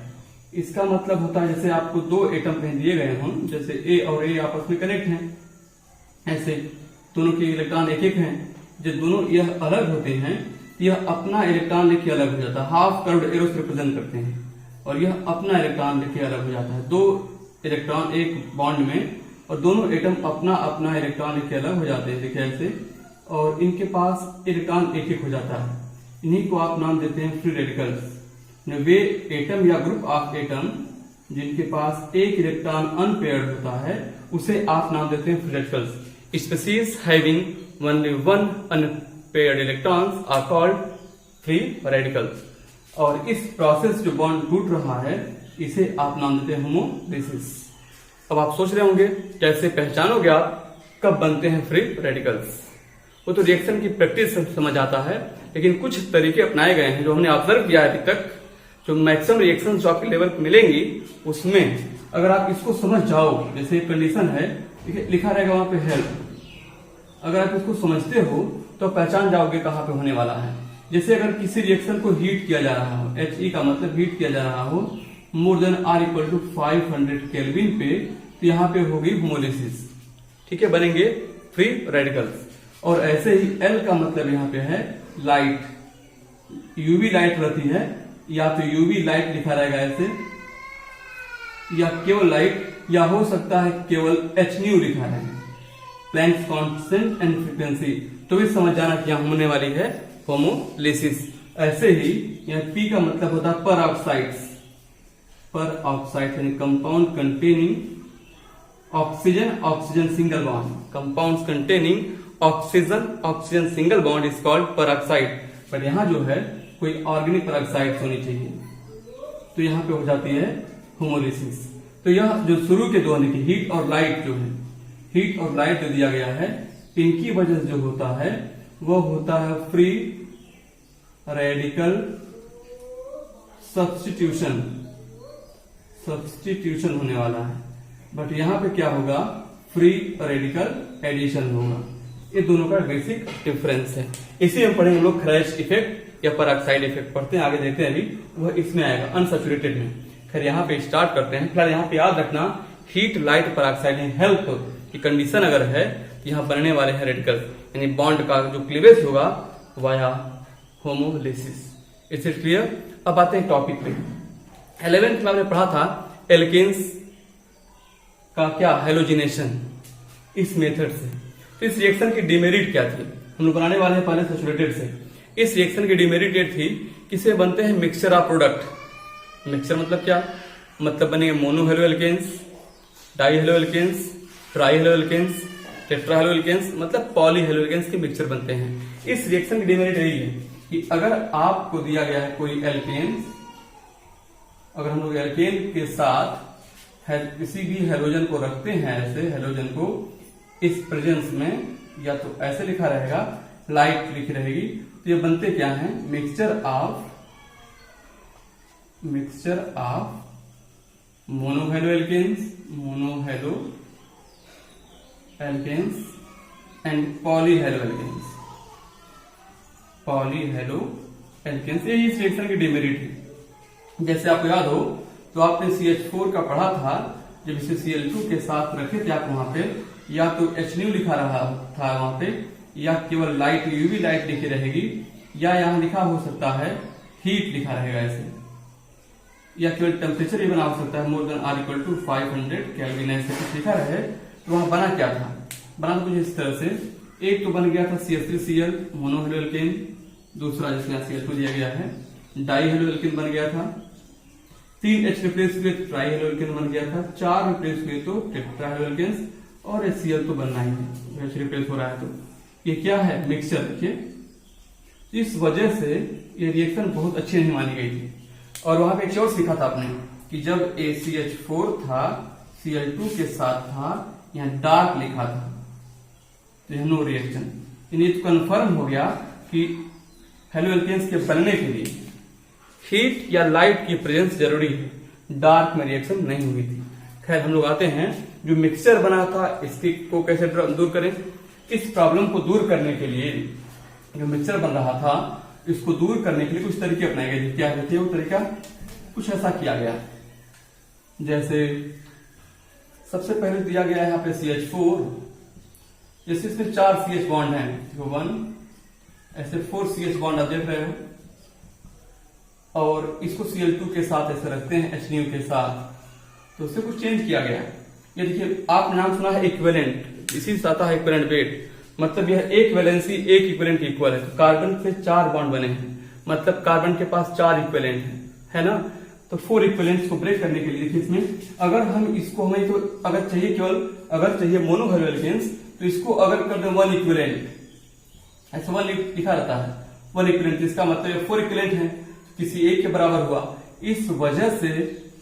इसका मतलब होता है जैसे आपको दो एटम कहीं दिए गए हों, जैसे ए और ए आपस में कनेक्ट हैं, ऐसे दोनों के इलेक्ट्रॉन एक एक हैं, जब दोनों यह अलग होते हैं यह अपना इलेक्ट्रॉन लेके अलग हो जाता है, हाफ कर्व्ड एरो से रिप्रेजेंट करते हैं, और यह अपना इलेक्ट्रॉन लेके अलग हो जाता है। दो इलेक्ट्रॉन एक बॉन्ड में और दोनों एटम अपना अपना इलेक्ट्रॉन लेके अलग हो जाते हैं, देखिए ऐसे, और इनके पास इलेक्ट्रॉन एक एक हो जाता है। इन्हीं को आप नाम देते हैं फ्री रेडिकल्स। वे एटम या ग्रुप ऑफ एटम जिनके पास एक इलेक्ट्रॉन अनपेयर्ड होता है उसे आप नाम देते हैं free radicals. Species having only one unpaired electrons are called free radicals. और इस प्रोसेस जो बॉन्ड टूट रहा है इसे आप नाम देते हैं होमोलिसिस। अब आप सोच रहे होंगे कैसे पहचानोगे आप कब बनते हैं फ्री रेडिकल्स। वो तो रिएक्शन की प्रैक्टिस से समझ आता है, लेकिन कुछ तरीके अपनाए गए हैं जो हमने ऑब्जर्व किया है अभी तक। जो मैक्सिमम रिएक्शन जो आपके लेवल पर मिलेंगी उसमें अगर आप इसको समझ जाओ, जैसे कंडीशन है लिखा रहेगा वहां पे हेल्प, अगर आप इसको समझते हो तो पहचान जाओगे कहाँ पे होने वाला है। जैसे अगर किसी रिएक्शन को हीट किया जा रहा हो, He का मतलब हीट किया जा रहा हो more than R equal to 500 kelvin पे, तो यहाँ पे होगी होमोलिसिस, ठीक है, बनेंगे फ्री रेडिकल्स। और ऐसे ही L का मतलब यहाँ पे है लाइट, यूवी लाइट रहती है, या तो यूवी लाइट लिखा रहेगा ऐसे, या केवल लाइट, या हो सकता है केवल Hν लिखा है, प्लैंक्स कांस्टेंट एंड फ्रीक्वेंसी, तो भी समझ जाना कि यहाँ होने वाली है होमोलिसिस। ऐसे ही यहाँ P का मतलब होता है पर ऑक्साइड्स, पर ऑक्साइड यानी compound containing oxygen oxygen single bond, compound containing oxygen oxygen single bond is called peroxide. पर यहाँ जो है कोई ऑर्गेनिक पेरोक्साइड होनी चाहिए, तो यहाँ पे हो जाती है होमोलिसिस। तो यह जो शुरू के दो की हीट और लाइट जो है, हीट और लाइट जो दिया गया है, इनकी वजह से जो होता है वो होता है फ्री रेडिकल सब्स्टिट्यूशन होने वाला है। बट यहाँ पे क्या होगा, फ्री रेडिकल एडिशन होगा। ये दोनों का बेसिक डिफरेंस है। इसी में पढ़ेंगे हम लोग खैराइट इफेक्ट या पेरोक्साइड इफेक्ट पढ़ते हैं, आगे देखते हैं अभी वह इसमें आएगा अनसैचुरेटेड में। खैर यहाँ पे स्टार्ट करते हैं। फिलहाल यहाँ पे याद रखना हीट लाइट पेरोक्साइड हेल्प की कंडीशन अगर है तो यहाँ बनने वाले हैं रेडिकल, यानी बॉन्ड का जो क्लीवेज होगा via homolysis. It's it clear. अब आते हैं टॉपिक पे। 11th में हमने पढ़ा था एल्केन्स का क्या हेलोजिनेशन इस मेथड से। तो इस रिएक्शन की डिमेरिट क्या थी, हम लोग बनाने वाले हैं पहले सैचुरेटेड से। इस रिएक्शन की डिमेरिट ये थी कि इससे बनते हैं मिक्सचर ऑफ प्रोडक्ट। मिक्सचर मतलब क्या, मतलब बनेंगे mono halo alkanes, di halo alkanes, tri halo alkanes, tetra halo alkanes, मतलब पॉली हेलो एल्केन्स के मिक्सचर बनते हैं। इस रिएक्शन की डिमेरिट यही है कि अगर आपको दिया गया है कोई एल्केन, अगर हम लोग एल्केन के साथ किसी भी हेलोजन को रखते हैं, ऐसे हेलोजन को इस प्रेजेंस में, या तो ऐसे लिखा रहेगा लाइट लिखी रहेगी, तो ये बनते क्या है mixture of monohalo alkanes and polyhalo alkanes. यही इस रिएक्शन की डिमेरिट है। जैसे आपको याद हो तो आपने CH4 का पढ़ा था, जब इसे Cl2 के साथ रखे थे आप वहां पे, या तो HNu लिखा रहा था वहां पे, या केवल लाइट यूवी लाइट लिखी रहेगी, या यहां लिखा हो सकता है हीट लिखा रहेगा ऐसे, या केवल टेम्परेचर ही बना हो सकता है more than R equal to 500 kelvin ऐसे कुछ लिखा रहे। तो वहां बना क्या था, बना तो कुछ इस तरह से। एक तो बन गया था CH3Cl मोनोहेलो एल्केन, दूसरा जिसमें Cl2 दिया गया है डाई हेलो एल्केन बन गया था, 3 H रिप्लेस हुए तो ट्राई हेलो एल्केन बन गया था, 4 रिप्लेस हुए तो टेट्रा हेलो एल्केन्स, और Cl तो बनना ही है, H रिप्लेस हो रहा है। तो ये क्या है मिक्सचर, देखिए इस वजह से ये रिएक्शन बहुत अच्छी नहीं मानी गई थी। और वहां पे एक और सीखा था आपने कि जब ACH4 था Cl2 के साथ था, यहाँ डार्क लिखा था, तो यह नो रिएक्शन। ये तो कंफर्म हो गया कि हेलो एल्केन्स के बनने के लिए हीट या लाइट की प्रेजेंस जरूरी है, डार्क में रिएक्शन नहीं हुई थी। खैर हम लोग आते हैं जो मिक्सचर बना था इसकी को कैसे दूर करें। इस प्रॉब्लम को दूर करने के लिए जो मिक्सचर बन रहा था इसको दूर करने के लिए कुछ तरीके अपनाए गए। क्या है वो तरीका, कुछ ऐसा किया गया जैसे सबसे पहले दिया गया है यहाँ पे CH4, जैसे इसमें 4 CH बॉन्ड है, 1 ऐसे 4 CH बॉन्ड आप देख रहे हो, और इसको Cl2 के साथ ऐसे रखते हैं HNu के साथ, तो उससे कुछ चेंज किया गया। ये देखिए आपने नाम सुना है इक्विवेलेंट, इसी से आता है इक्विवेलेंट वेट, मतलब यह एक वैलेंसी एक इक्विवेलेंट इक्वल है। तो कार्बन से 4 बॉन्ड बने हैं, मतलब कार्बन के पास 4 इक्विवेलेंट है ना। तो 4 इक्विवेलेंट्स को ब्रेक करने के लिए देखिए इसमें अगर हम इसको हमें तो अगर चाहिए केवल अगर चाहिए मोनोहेलो एल्केन्स, तो इसको अगर कर दें 1 इक्विवेलेंट, ऐसा 1 लिखा रहता है 1 इक्विवेलेंट, इसका मतलब 4 इक्विवेलेंट है, किसी एक के बराबर हुआ। इस वजह से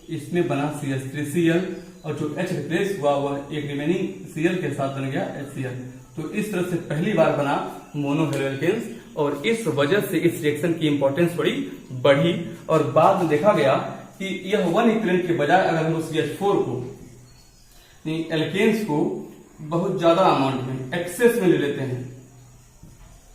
इसमें बना CH3Cl, और जो H रिप्लेस हुआ वह एक रिमेनिंग Cl के साथ बन गया HCl। तो इस तरह से पहली बार बना मोनोहेलो एल्केन्स, और इस वजह से इस रिएक्शन की इंपॉर्टेंस थोड़ी बढ़ी। और बाद में देखा गया कि यह 1 इक्विवेलेंट के बजाय अगर हम CH4 को एल्केन्स को बहुत ज्यादा अमाउंट में एक्सेस में ले लेते हैं,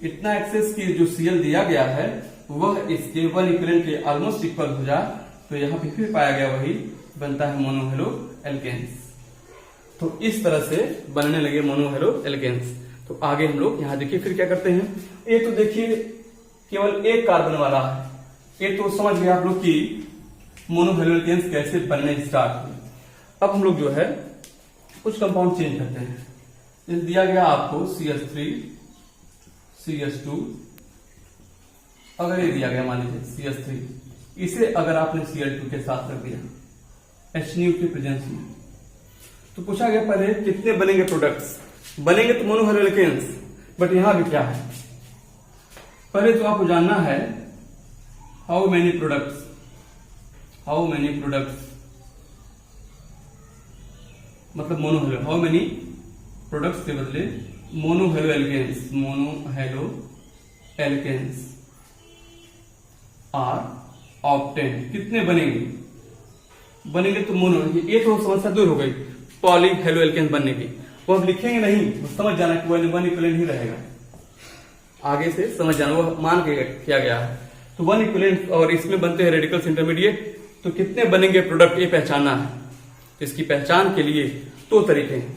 इतना एक्सेस की जो Cl दिया गया है वह इसके 1 इक्विवेलेंट के ऑलमोस्ट इक्वल हो जाए, तो यहाँ पे फिर पाया गया वही बनता है मोनोहेलो एल्केन्स। तो इस तरह से बनने लगे मोनोहेलो एल्केन्स। तो आगे हम लोग यहाँ देखिए फिर क्या करते हैं। ये तो देखिए केवल एक कार्बन वाला है, ये तो समझ गए आप लोग कि मोनोहेलो एल्केन्स कैसे बनने स्टार्ट हुए। अब हम लोग जो है कुछ कंपाउंड चेंज करते हैं। जैसे दिया गया आपको CH3 CH2, अगर ये दिया गया मान लीजिए CH3, इसे अगर आपने Cl2 के साथ रख दिया HNu की प्रेजेंस में, तो पूछा गया पहले कितने बनेंगे प्रोडक्ट्स, बनेंगे तो मोनोहेलो एल्केन्स, बट यहां भी क्या है, पहले तो आपको जानना है हाउ मेनी प्रोडक्ट्स मतलब मोनोहेलो, हाउ मेनी प्रोडक्ट्स के बदले मोनोहेलो एल्केन्स आर ऑब्टेन्ड, कितने बनेंगे तो मोनो, ये तो समस्या दूर हो गई पॉली हेलो एल्केन बनने की। वो हम लिखेंगे नहीं, वो समझ जाना कि वो वन इक्विवेलेंट ही रहेगा, आगे से समझ जाना, वो मान के किया गया है। तो वन इक्विवेलेंट और इसमें बनते हैं रेडिकल्स इंटरमीडिएट। तो कितने बनेंगे प्रोडक्ट, ये पहचानना है। तो इसकी पहचान के लिए दो तरीके हैं।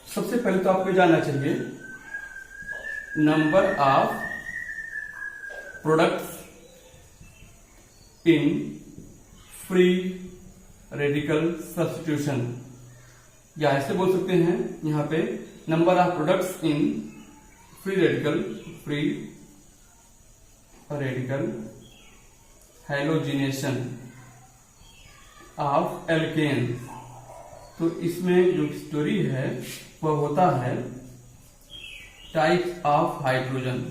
सबसे पहले तो आपको जानना चाहिए number of products in free radical substitution, या ऐसे बोल सकते हैं यहां पे number of products in free radical halogenation of alkene. तो इसमें जो स्टोरी है वह होता है टाइप्स ऑफ हाइड्रोजन।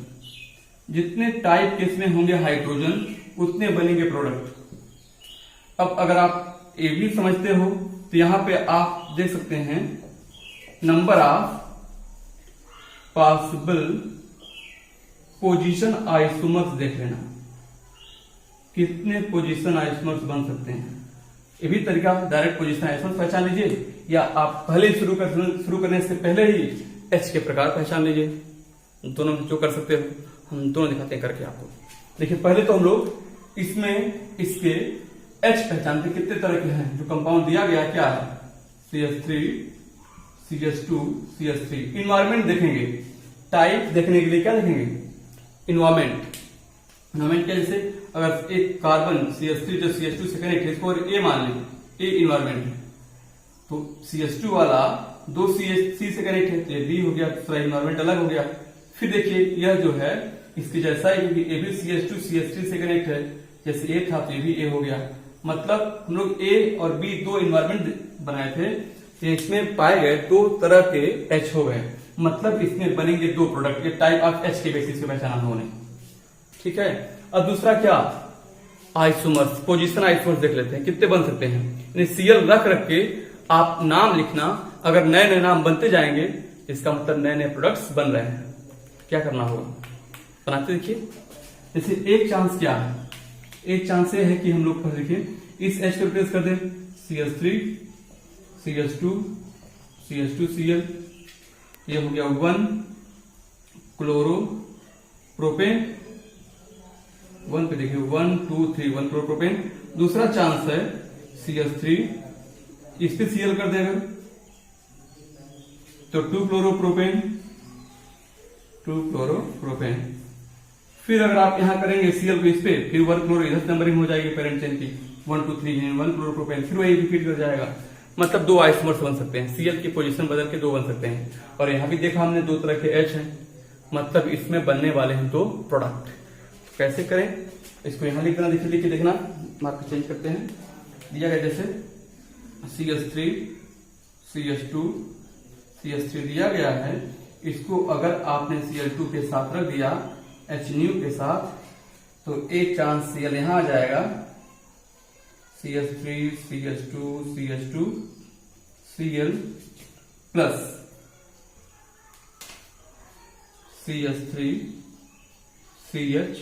जितने टाइप के इसमें होंगे हाइड्रोजन उतने बनेंगे प्रोडक्ट। अब अगर आप ये भी समझते हो तो यहां पे आप देख सकते हैं number of possible position isomers देख लेना, कितने पोजीशन आइसोमर्स बन सकते हैं। ये भी तरीका डायरेक्ट पोजीशन आइसोमर्स पहचान लीजिए, या आप पहले शुरू करने से पहले ही एच के प्रकार पहचान लीजिए। दोनों जो कर सकते हो हम दोनों दिखाते हैं करके आपको। देखिए पहले तो हम लोग इसमें इसके एच पहचानते कितने तरह के हैं। जो कंपाउंड दिया गया क्या है, CH3 CH2 CH3। इन्वायरमेंट देखेंगे, टाइप देखने के लिए क्या देखेंगे, इन्वायरमेंट। इन्वायरमेंट क्या, जैसे अगर एक कार्बन CH3 जो CH2 से कनेक्ट है, इसको ए मान लें, ए इन्वायरमेंट है। तो CH2 वाला दो CH3 से कनेक्ट है तो ये बी हो गया, दूसरा इन्वायरमेंट अलग हो गया। फिर देखिए यह जो है इसकी जैसा है, क्योंकि ए भी CH2 CH3 से कनेक्ट है, जैसे ए था तो ये भी ए हो गया। मतलब हम लोग ए और बी दो इन्वायरमेंट बनाए थे, तो इसमें पाए गए दो तरह के एच हो गए। मतलब इसमें बनेंगे दो प्रोडक्ट, ये टाइप ऑफ एच के बेसिस पे पहचाना हमने। ठीक है, अब दूसरा क्या, आइसोमर्स, पोजीशन आइसोमर्स देख लेते हैं कितने बन सकते हैं। सीएल रख रख के आप नाम लिखना, अगर नए नए नाम बनते जाएंगे इसका मतलब नए नए प्रोडक्ट्स बन रहे हैं। क्या करना होगा, बनाते देखिए। जैसे एक चांस क्या है, एक चांस ये है कि हम लोग देखिए इस एच को रिप्लेस कर दें CH3 CH2 CH2 Cl, ये हो गया 1 क्लोरो प्रोपेन। 1 पे देखिए 1 2 3 1 क्लोरो प्रोपेन। दूसरा चांस है CH3, इस पे Cl कर देगा तो 2 क्लोरो प्रोपेन 2 क्लोरो प्रोपेन। फिर अगर आप यहां करेंगे Cl को इस पे, फिर 1 क्लोरो, इधर नंबरिंग हो जाएगी पेरेंट चेन की 1 2 3 1 क्लोरो प्रोपेन, फिर वही रिपीट कर जाएगा। मतलब दो आइसोमर्स बन सकते हैं, Cl की पोजीशन बदल के दो बन सकते हैं। और यहां भी देखा हमने दो तरह के H हैं, मतलब इसमें बनने वाले हैं दो प्रोडक्ट। कैसे करें, इसको यहां लिखना, देखिए लिख के देखना, मार्कर चेंज करते हैं। दिया गया जैसे CH3 CH2 CH3 दिया गया है, इसको अगर आपने Cl2 के साथ रख दिया HNu के साथ, तो एक चांस Cl यहां आ जाएगा CH3 CH2 CH2 Cl plus CH3 CH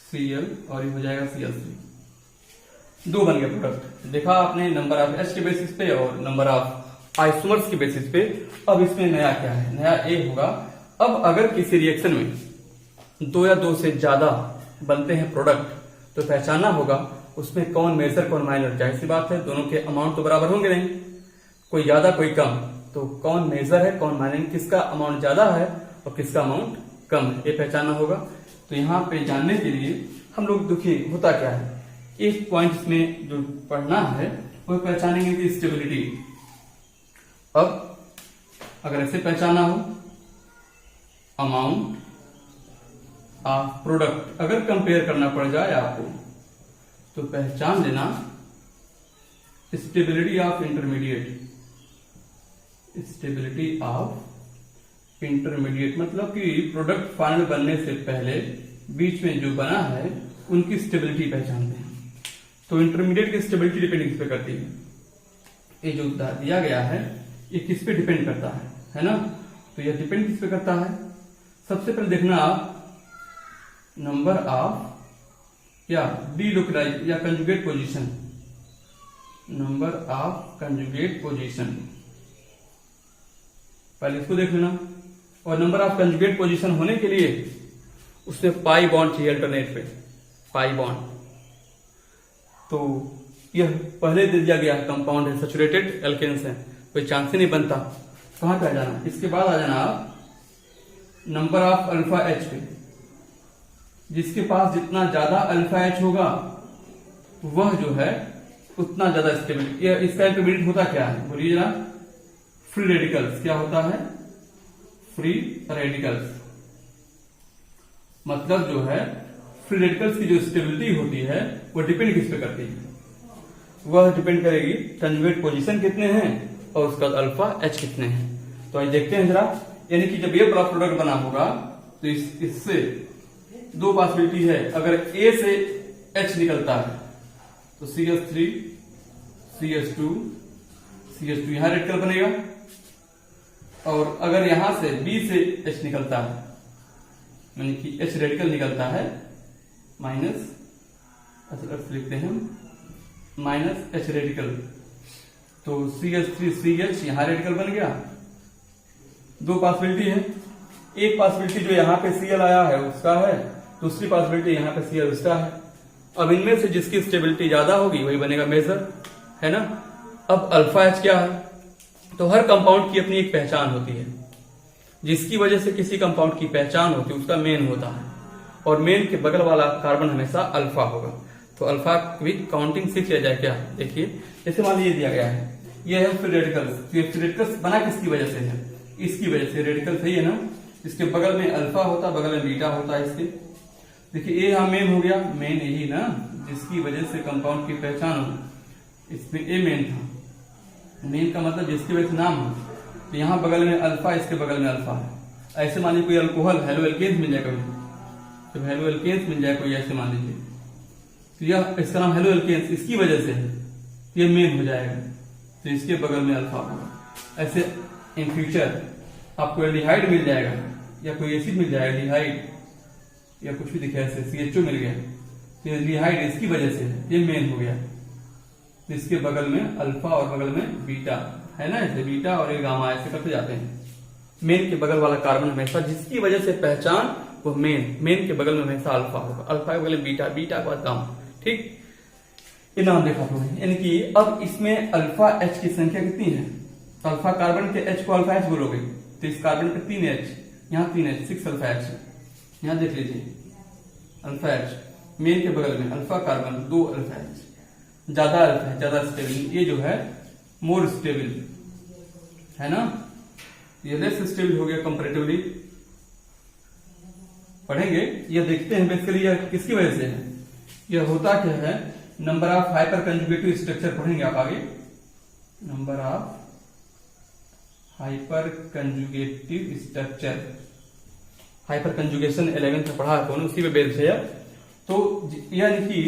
Cl और ये हो जाएगा CH3। दो बन गए प्रोडक्ट। देखा आपने नंबर ऑफ एच के बेसिस पे और नंबर ऑफ आइसोमर्स के बेसिस पे। अब इसमें नया क्या है, नया ए होगा। अब अगर किसी रिएक्शन में दो या दो से ज्यादा बनते हैं प्रोडक्ट, तो पहचानना होगा उसमें कौन मेजर कौन माइनर। जाहिर सी बात है दोनों के अमाउंट तो बराबर होंगे नहीं, कोई ज्यादा कोई कम, तो कौन मेजर है कौन माइनर, किसका अमाउंट ज्यादा है और किसका अमाउंट कम है, ये पहचानना होगा। तो यहाँ पे जानने के लिए हम लोग देखिए होता क्या है, एक पॉइंट में जो पढ़ना है वो पहचानेंगे कि स्टेबिलिटी। अब अगर ऐसे पहचाना हो अमाउंट ऑफ प्रोडक्ट, अगर कंपेयर करना पड़ जाए आपको तो पहचान लेना stability of intermediate. Stability of intermediate मतलब कि प्रोडक्ट फाइनल बनने से पहले बीच में जो बना है उनकी स्टेबिलिटी पहचानते हैं। तो इंटरमीडिएट की स्टेबिलिटी डिपेंड किस पे करती है, ये जो दिया गया है ये किस पे डिपेंड करता है ना। तो ये डिपेंड किस पे करता है, सबसे पहले देखना आप नंबर ऑफ या डीलोकलाइज या conjugate position, number of conjugate position. पहले इसको देख लेना। और नंबर ऑफ कंजुगेट पोजीशन होने के लिए उसमें पाई बॉन्ड चाहिए अल्टरनेट पे, पाई बॉन्ड। तो यह पहले दे दिया गया कंपाउंड है, सैचुरेटेड एल्केन्स है, कोई चांस ही नहीं बनता। कहां पे आ जाना, इसके बाद आ जाना आप नंबर ऑफ अल्फा एच पे। जिसके पास जितना ज्यादा अल्फा एच होगा वह जो है उतना ज्यादा स्टेबिलिटी। इसका इंटरमीडिएट होता क्या है बोलिए जरा, फ्री रेडिकल्स। क्या होता है, फ्री रेडिकल्स। मतलब जो है फ्री रेडिकल्स की जो स्टेबिलिटी होती है वो डिपेंड किस पे करती है, वह डिपेंड करेगी कंजुगेट पोजीशन कितने हैं और उसका अल्फा एच कितने हैं। तो आज देखते हैं जरा, यानी कि जब ये क्रॉस प्रोडक्ट बना होगा तो इससे दो पॉसिबिलिटी है। अगर ए से एच निकलता है तो CH3 CH2 CH2 यहां रेडिकल बनेगा, और अगर यहां से बी से एच निकलता है यानी कि एच रेडिकल निकलता है माइनस, अर्थ लिखते हैं माइनस एच रेडिकल, तो CH3CH यहां रेडिकल बन गया। दो पॉसिबिलिटी है, एक पॉसिबिलिटी जो यहां पे Cl आया है उसका है, दूसरी पॉसिबिलिटी यहां पे Cl उसका है। अब इनमें से जिसकी स्टेबिलिटी ज्यादा होगी वही बनेगा मेजर, है ना। अब अल्फा एच क्या है, तो हर कंपाउंड की अपनी एक पहचान होती है। जिसकी वजह से किसी कंपाउंड की पहचान होती है उसका मेन होता है, और मेन के बगल वाला कार्बन हमेशा अल्फा होगा। तो अल्फा की काउंटिंग सीख लिया जाए क्या, देखिए जैसे मान लीजिए दिया गया है ये है फ्री रेडिकल्स। ये फ्री रेडिकल्स बना किसकी वजह से है, इसकी वजह से। रेडिकल सही है ना, इसके बगल में अल्फा होता, बगल में बीटा होता है इसके। देखिए ये यहां मेन हो गया, मेन यही ना जिसकी वजह से कंपाउंड की पहचान हो, इसमें ए मेन था। मेन का मतलब जिसकी वजह से नाम हो, तो यहां बगल में अल्फा, इसके बगल में अल्फा है। ऐसे मान लीजिए कोई अल्कोहल हेलो एल्केन्स मिल जाए कभी, तो हेलो एल्केन्स मिल जाए कोई, ऐसे मान लीजिए तो यह इसका नाम हेलो एल्केन्स इसकी वजह से है, ये मेन हो जाएगा, तो इसके बगल में अल्फा होगा। ऐसे इन फ्यूचर आपको एल्डिहाइड मिल जाएगा या कोई एसिड मिल जाएगा, एल्डिहाइड या कुछ भी दिखे ऐसे, CHO मिल गया तो एल्डिहाइड इसकी वजह से है, ये मेन हो गया। तो इसके बगल में अल्फा और बगल में बीटा है ना, ऐसे बीटा और ये गामा ऐसे करते जाते हैं। मेन के बगल वाला कार्बन हमेशा जिसकी वजह से पहचान वो मेन, मेन के बगल में हमेशा अल्फा होगा, अल्फा के बगल में बीटा, बीटा के बाद गामा। ठीक, ये नाम देखा तुमने। यानी कि अब इसमें अल्फा एच की संख्या कितनी है, तो अल्फा कार्बन के एच को अल्फा एच बोलोगे, तो इस कार्बन पे 3 एच, यहाँ 3 एच, 6 अल्फा एच है। यहाँ देख लीजिए अल्फा एच, मेन के बगल में अल्फा कार्बन 2 अल्फा एच, ज्यादा अल्फा है, ज्यादा स्टेबल। ये जो है मोर स्टेबल है ना, ये लेस स्टेबल हो गया कंपैरेटिवली। पढ़ेंगे, ये देखते हैं बेसिकली यह किसकी वजह से है। यह होता क्या है, number of hyper conjugative structure पढ़ेंगे आप आगे, number of hyper conjugative structure, hyper conjugation 11th में पढ़ा है, उसी पे बेस्ड है। तो यानी कि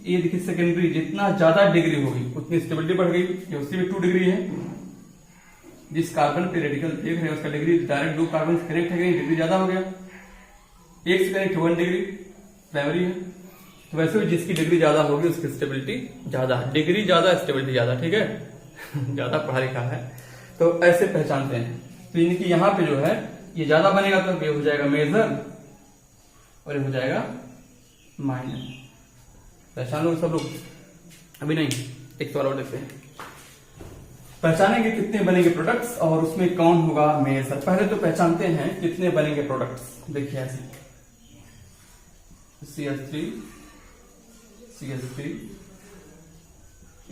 ये देखिए सेकेंडरी जितना ज्यादा डिग्री होगी उतनी स्टेबिलिटी बढ़ गई, ये उसी में 2 डिग्री है। जिस कार्बन पे रेडिकल देख रहे हैं उसका डिग्री डायरेक्ट 2 कार्बन से कनेक्ट है, डिग्री ज्यादा हो गया, एक से कनेक्ट 1 डिग्री प्राइमरी है। तो वैसे भी जिसकी डिग्री ज्यादा होगी उसकी स्टेबिलिटी ज्यादा, डिग्री ज्यादा स्टेबिलिटी ज्यादा, ठीक है ज्यादा पढ़ा लिखा है तो ऐसे पहचानते हैं। तो यानी कि यहाँ पे जो है ये ज्यादा बनेगा तो ये हो जाएगा मेजर और ये हो जाएगा माइनर। पहचान लोग सब लोग, अभी नहीं, एक सवाल और देखते हैं। पहचानेंगे कितने बनेंगे प्रोडक्ट्स और उसमें कौन होगा मेजर। पहले तो पहचानते हैं कितने बनेंगे प्रोडक्ट्स। देखिए ऐसे CH3 CH3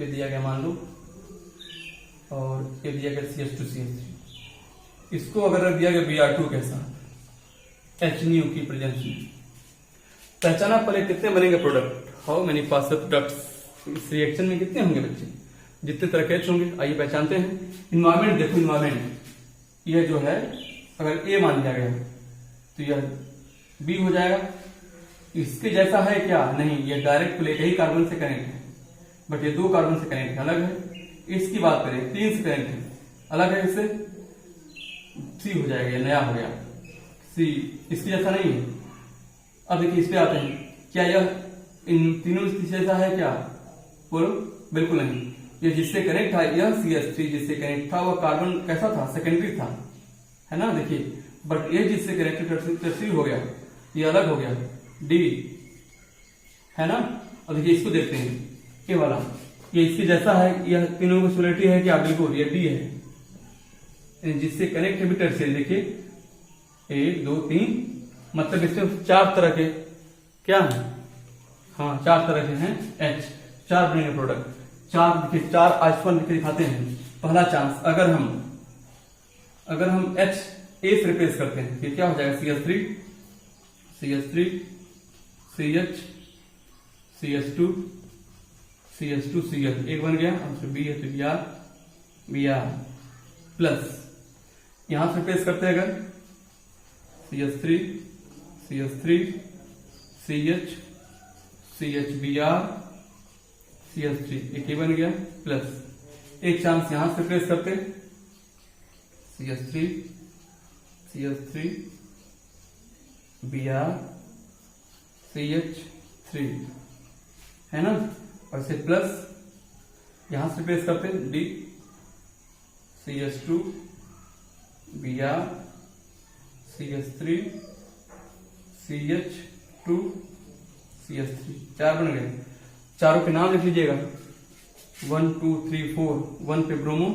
ये दिया गया मान लो, और ये दिया गया CH2 CH3। इसको अगर दिया गया Br2 के साथ HNu की प्रेजेंस में, पहचाना पहले कितने बनेंगे product, how many possible products. इस रिएक्शन में कितने होंगे बच्चे, जितने तरह के H होंगे। आइए पहचानते हैं। इन्वायरमेंट देखो, इन्वायरमेंट यह जो है अगर A मान लिया गया तो यह B हो जाएगा। इसके जैसा है क्या, नहीं, ये डायरेक्ट प्लेट ही कार्बन से कनेक्ट है, बट ये 2 कार्बन से कनेक्ट है, अलग है। इसकी बात करें 3 से कनेक्ट है, अलग है, इससे C हो जाएगा, ये नया हो गया C, इसके जैसा नहीं है। अब देखिए इस पे आते हैं, क्या यह इन तीनों जैसा है क्या, बोलो बिल्कुल नहीं। ये जिससे कनेक्ट था यह CH3 जिससे कनेक्ट था वह कार्बन कैसा था, सेकेंडरी था, है ना, देखिए, बट ये जिससे कनेक्टेड टर्सरी हो गया, ये अलग हो गया, डी, है ना। और देखिए इसको देखते हैं, ये वाला, ये इसके जैसा है, यह तीनों की सिमिलरिटी है कि आप बिल्कुल, ये डी है, जिससे कनेक्ट है टर्सरी। देखिए 1 2 3, मतलब इसमें 4 तरह के क्या है, हाँ 4 तरह के हैं एच, 4 बनेंगे प्रोडक्ट, 4 देखिए, 4 आइसोमर लिख के दिखाते हैं। पहला चांस, अगर हम एच ए से रिप्लेस करते हैं, ये क्या हो जाएगा, CH3 CH CH2 CH2 CH, एक बन गया, और बी है तो Br प्लस, यहां से रिप्लेस करते हैं अगर CH3 CH CHBr CH3, एक ही बन गया, प्लस एक चांस यहां से रिप्लेस करते CH3 Br CH3, है ना, और इसे प्लस यहां से रिप्लेस करते D CH2 Br CH3 CH2 CH3, 4 बन गए। चारों के नाम लिख लीजिएगा, 1 2 3 4, 1 पे ब्रोमो,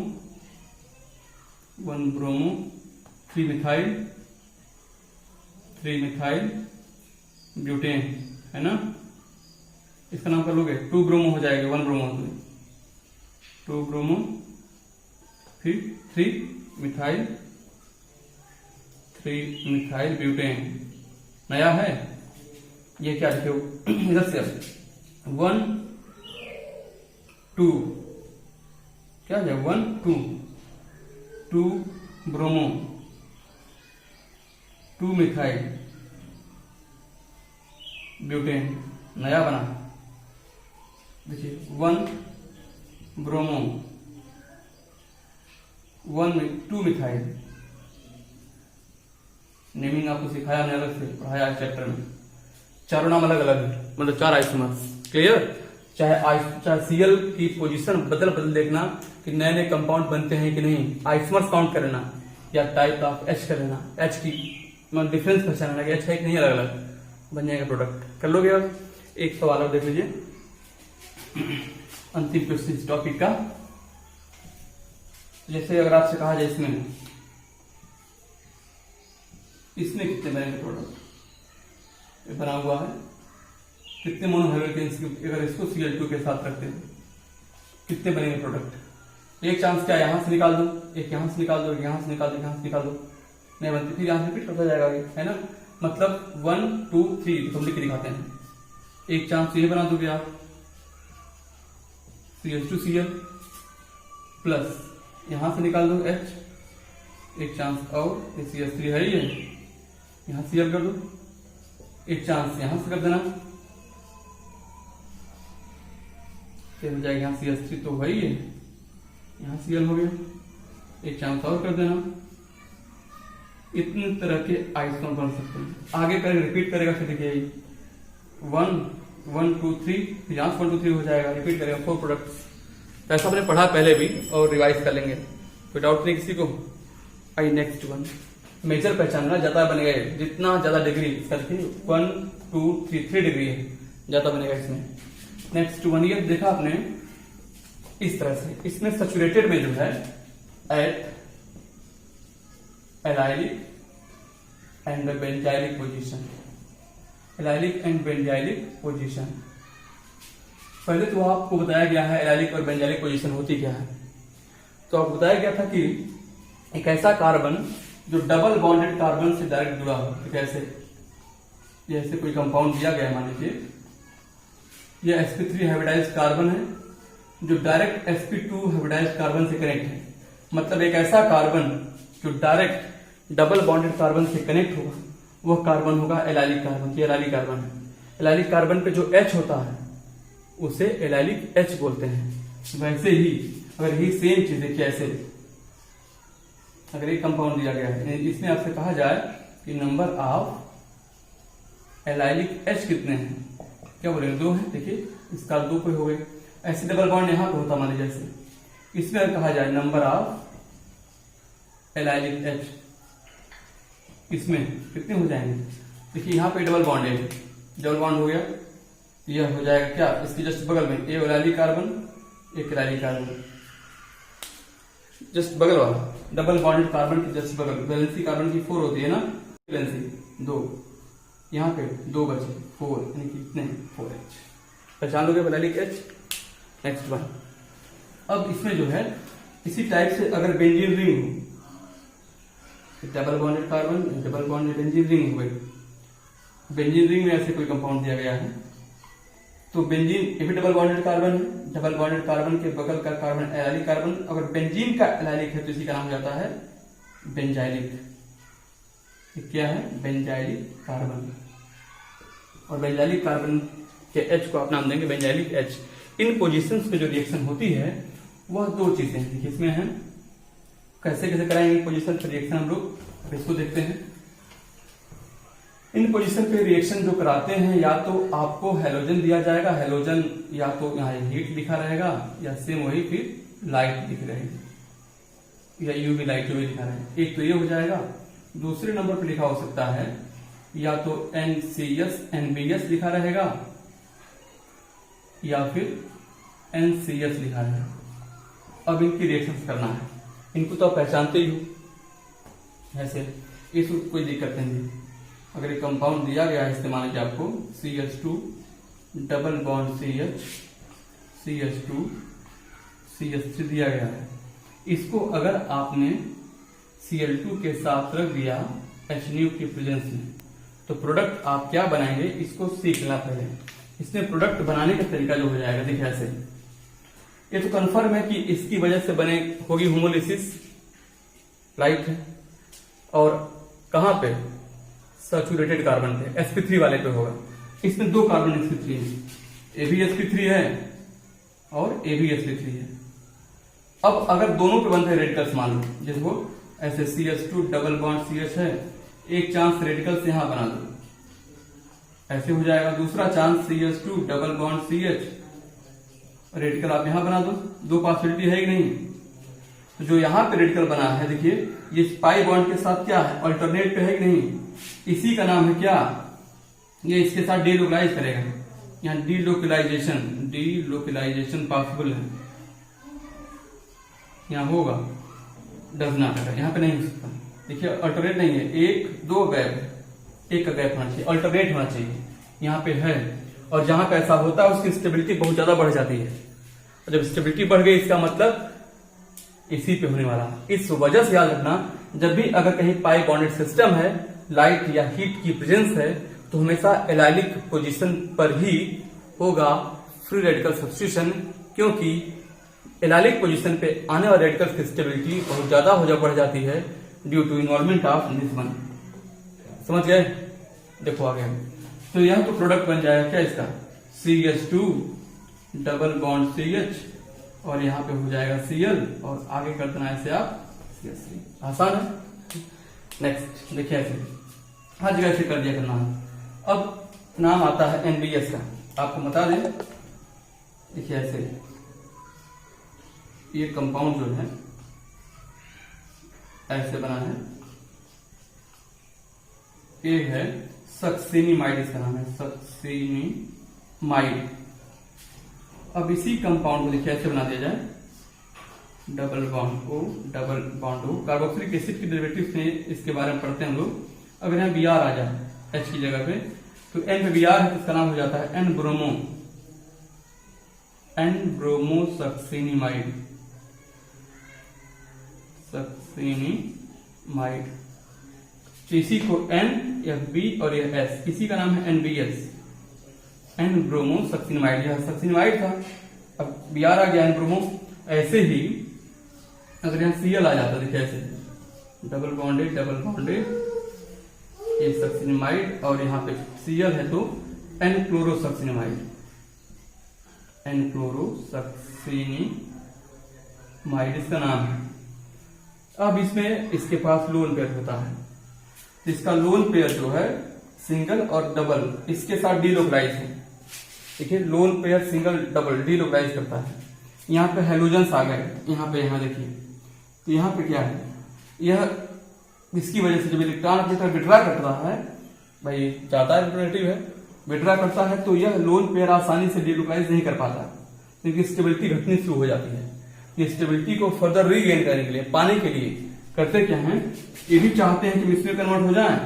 1 ब्रोमो, 3 मिथाइल ब्यूटेन, है ना। इसका नाम कर लोगे, 2 ब्रोमो हो जाएगा, 1 ब्रोमो, 2 ब्रोमो, फिर 3 मिथाइल ब्यूटेन, नया है ये, क्या लिखे इधर से 1 2, क्या है 1 2 ब्रोमो, 2 मिथाइल ब्यूटेन, नया बना। देखिए 1 ब्रोमो, 2 मिथाइल, नेमिंग आपको सिखाया हमने, अलग से पढ़ाया है चैप्टर में। चारों नाम अलग अलग है, मतलब 4 आइसोमर्स, क्लियर। चाहे सीएल की पोजीशन बदल देखना कि नए नए कंपाउंड बनते हैं कि नहीं, आइसोमर्स काउंट कर लेना, या टाइप ऑफ एच कर लेना, एच की डिफरेंस पहचानना कि एच है कि नहीं, अलग अलग बन जाएगा प्रोडक्ट। कर लोगे। अब एक सवाल और देख लीजिए, अंतिम क्वेश्चन इस टॉपिक का। जैसे अगर आपसे कहा जाए इसमें कितने बनेंगे प्रोडक्ट, ये बना हुआ है, कितने मोनोहाइड्रोजन, अगर इसको Cl2 के साथ रखते हैं कितने बनेंगे प्रोडक्ट। एक चांस क्या, यहां से निकाल दो, एक यहां से निकाल दो, यहां से निकाल दो, यहां से निकाल दो, नहीं बनती, फिर यहां से रिपीट करता जाएगा, है ना। मतलब 1 2 3 तो हम लिख के दिखाते हैं। एक चांस ये बना दोगे आप, CH2Cl प्लस यहां से निकाल दो H, एक चांस और ये CH3 है, ये यहां Cl कर दो, एक चांस यहां से कर देना, फिर हो जाएगा यहाँ CH3 तो वही है, यहाँ Cl हो गया, एक चांस और कर देना। इतने तरह के आइसोमर बन सकते हैं। आगे करें, रिपीट करेगा, फिर देखिए 1 1 2 3, यहाँ 1 2 3 हो जाएगा, रिपीट करेगा 4 प्रोडक्ट्स। तो ऐसा हमने पढ़ा पहले भी और रिवाइज कर लेंगे, कोई डाउट नहीं किसी को। आई नेक्स्ट वन, मेजर पहचानना, ज्यादा बनेगा, जितना ज्यादा डिग्री करके 1 2 3 डिग्री है, ज्यादा बनेगा इसमें। नेक्स्ट वन, ये देखा आपने इस तरह से, इसमें सैचुरेटेड में जो है at allylic and benzylic position, allylic and benzylic position. पहले तो आपको बताया गया है एलाइलिक और बेंजाइलिक पोजीशन होती क्या है। तो आपको बताया गया था कि एक ऐसा कार्बन जो डबल बॉन्डेड कार्बन से डायरेक्ट जुड़ा हो, तो कैसे, जैसे कोई कंपाउंड दिया गया, मान लीजिए यह sp3 हाइब्रिडाइज्ड कार्बन है जो डायरेक्ट sp2 हाइब्रिडाइज्ड कार्बन से कनेक्ट है। मतलब एक ऐसा कार्बन जो डायरेक्ट डबल बॉन्डेड कार्बन से कनेक्ट होगा, वह कार्बन होगा एलाइलिक कार्बन। ये एलाइलिक कार्बन है। एलाइलिक कार्बन पे जो H होता है उसे एलाइलिक H बोलते हैं। वैसे ही अगर ही सेम चीज देखिए, ऐसे अगर एक कंपाउंड दिया गया है, इसमें आपसे कहा जाए कि नंबर ऑफ एलाइलिक H कितने हैं, क्या बोलेंगे, 2 है। देखिए इसका 2 पे हो गए, ऐसे डबल बॉन्ड यहां पे होता मान लीजिए जैसे। इसमें कहा जाए नंबर ऑफ एलाइलिक H, इसमें कितने हो जाएंगे? देखिए यहाँ पे डबल बॉन्ड है, डबल बॉन्ड हो गया, यह हो जाएगा क्या, इसके जस्ट बगल में एक वैलेंसी कार्बन, एक वैलेंसी कार्बन, जस्ट बगल वाला डबल बॉन्डेड कार्बन के जस्ट बगल। वैलेंसी कार्बन की 4 होती है ना, वैलेंसी 2, यहाँ पे 2 बचे 4, यानी कि कितने 4H। पहचान लोगे वैलेंटिक H। नेक्स्ट वन, अब इसमें जो है इसी टाइप से अगर बेंजीन रिंग हो, double bonded carbon, double bonded benzene ring हो गई, बेंजीन रिंग में ऐसे कोई कंपाउंड दिया गया है तो बेंजीन ये भी डबल बॉन्डेड कार्बन है, डबल बॉन्डेड कार्बन के बगल का कार्बन एलाइलिक कार्बन, अगर बेंजीन का एलाइलिक है तो इसी का नाम हो जाता है बेंजाइलिक। ये क्या है? Benzylic carbon. और बेंजाइलिक कार्बन के H को आप नाम देंगे बेंजाइलिक H। इन पोजीशंस पे जो रिएक्शन होती है वह 2 चीजें हैं, इसमें है कैसे कैसे कराएंगे पोजीशन पे रिएक्शन हम लोग इसको देखते हैं। इन पोजीशन पे रिएक्शन जो कराते हैं या तो आपको हेलोजन दिया जाएगा, हेलोजन या तो यहाँ हीट लिखा रहेगा या सेम वही फिर लाइट दिख रहेगी या यूवी लाइट जो भी लिखा रहेगा। एक तो ये हो जाएगा, दूसरे नंबर पे लिखा हो सकता है या तो NCS NBS लिखा रहेगा या फिर NCS लिखा रहेगा। अब इनकी रिएक्शन करना है, इनको तो आप पहचानते ही हो ऐसे, इसमें कोई दिक्कत नहीं। अगर ये कंपाउंड दिया गया है इस्तेमाल किया आपको CH2 double bond CH CH2 CH3 दिया गया है, इसको अगर आपने Cl2 के साथ रख दिया HNO की प्रेजेंस में तो प्रोडक्ट आप क्या बनाएंगे इसको सीख लेना पहले। इसमें प्रोडक्ट बनाने का तरीका जो हो जाएगा देखिए ऐसे, ये तो कंफर्म है कि इसकी वजह से बने होगी होमोलिसिस, लाइट है, और कहां पे सैचुरेटेड कार्बन पे sp3 वाले पे होगा। इसमें 2 कार्बन sp3 है, ये भी sp3 है और ये भी sp3 है। अब अगर दोनों पे बनते हैं रेडिकल्स, मान लो जिसको ऐसे CH2 डबल बॉन्ड CH है, एक चांस रेडिकल्स यहां बना दो ऐसे हो जाएगा, दूसरा chance CH2 double bond CH radical आप यहां बना दो, 2 पॉसिबिलिटी है कि नहीं। तो जो यहां पे रेडिकल बना है देखिए ये पाई बॉन्ड के साथ क्या है, अल्टरनेट पे है कि नहीं, इसी का नाम है क्या, ये इसके साथ डीलोकलाइज करेगा, यहाँ डीलोकलाइजेशन पॉसिबल है, यहाँ होगा, डज नॉट है, यहाँ पे नहीं हो सकता। देखिए अल्टरनेट नहीं है, 1-2 गैप, एक का गैप होना चाहिए, अल्टरनेट होना चाहिए, यहाँ पे है। और जहां पे ऐसा होता है उसकी स्टेबिलिटी बहुत ज्यादा बढ़ जाती है, और जब स्टेबिलिटी बढ़ गई इसका मतलब इसी पे होने वाला। इस वजह से याद रखना, जब भी अगर कहीं पाई बॉन्डेड सिस्टम है, लाइट या हीट की प्रेजेंस है, तो हमेशा एलाइलिक पोजीशन पर ही होगा फ्री रेडिकल सब्स्टिट्यूशन, क्योंकि एलाइलिक पोजीशन पे आने वाले रेडिकल्स की स्टेबिलिटी बहुत ज्यादा बढ़ जाती है due to involvement of this one. समझ गए? देखो आगे, तो यह तो प्रोडक्ट बन जाएगा क्या इसका, CH2 डबल बॉन्ड CH और यहाँ पे हो जाएगा Cl और आगे कर देना ऐसे आप CH3। आसान है। नेक्स्ट देखिए ऐसे हर जगह से कर दिया करना है। अब नाम आता है NBS का, आपको बता दें, देखिए ऐसे ये कंपाउंड जो है ऐसे बना है, ये है सक्सिनिमाइड, इसका नाम है सक्सिनिमाइड। अब इसी कंपाउंड को देखिए ऐसे बना दिया जाए, double bond O double bond O, carboxylic acid की डेरिवेटिव्स में इसके बारे में पढ़ते हैं हम लोग। अगर यहाँ Br आ जाए H की जगह पे तो N पे Br है तो इसका नाम हो जाता है N ब्रोमो सक्सिनिमाइड, सक्सिनिमाइड। तो इसी को N, FB और यह S, इसी का नाम है NBS, N ब्रोमो सक्सिनिमाइड। यह सक्सिनिमाइड था, अब Br आ गया N ब्रोमो। ऐसे ही अगर यहाँ Cl आ जाता देखिए ऐसे डबल बॉन्डेड ये सक्सिनिमाइड और यहाँ पे Cl है तो N क्लोरोसक्सिनिमाइड, N क्लोरोसक्सिनिमाइड इसका नाम है। अब इसमें इसके पास लोन पेयर होता है, इसका लोन पेयर जो है सिंगल और डबल इसके साथ डीलोकलाइज है। देखिए lone pair single double delocalize करता है। यहाँ पे हेलोजेंस आ गए, यहाँ पे यहाँ देखिए, तो यहाँ पे क्या है, यह इसकी वजह से जब इलेक्ट्रॉन अपनी तरफ विड्रॉ कर रहा है, भाई ज्यादा इलेक्ट्रोनेगेटिव है, विड्रॉ करता है तो यह लोन पेयर आसानी से डिलोकलाइज नहीं कर पाता, क्योंकि स्टेबिलिटी घटनी शुरू हो जाती है। ये स्टेबिलिटी को फर्दर रीगेन करने के लिए, पाने के लिए करते क्या है, ये भी चाहते हैं कि इसमें कन्वर्ट हो जाए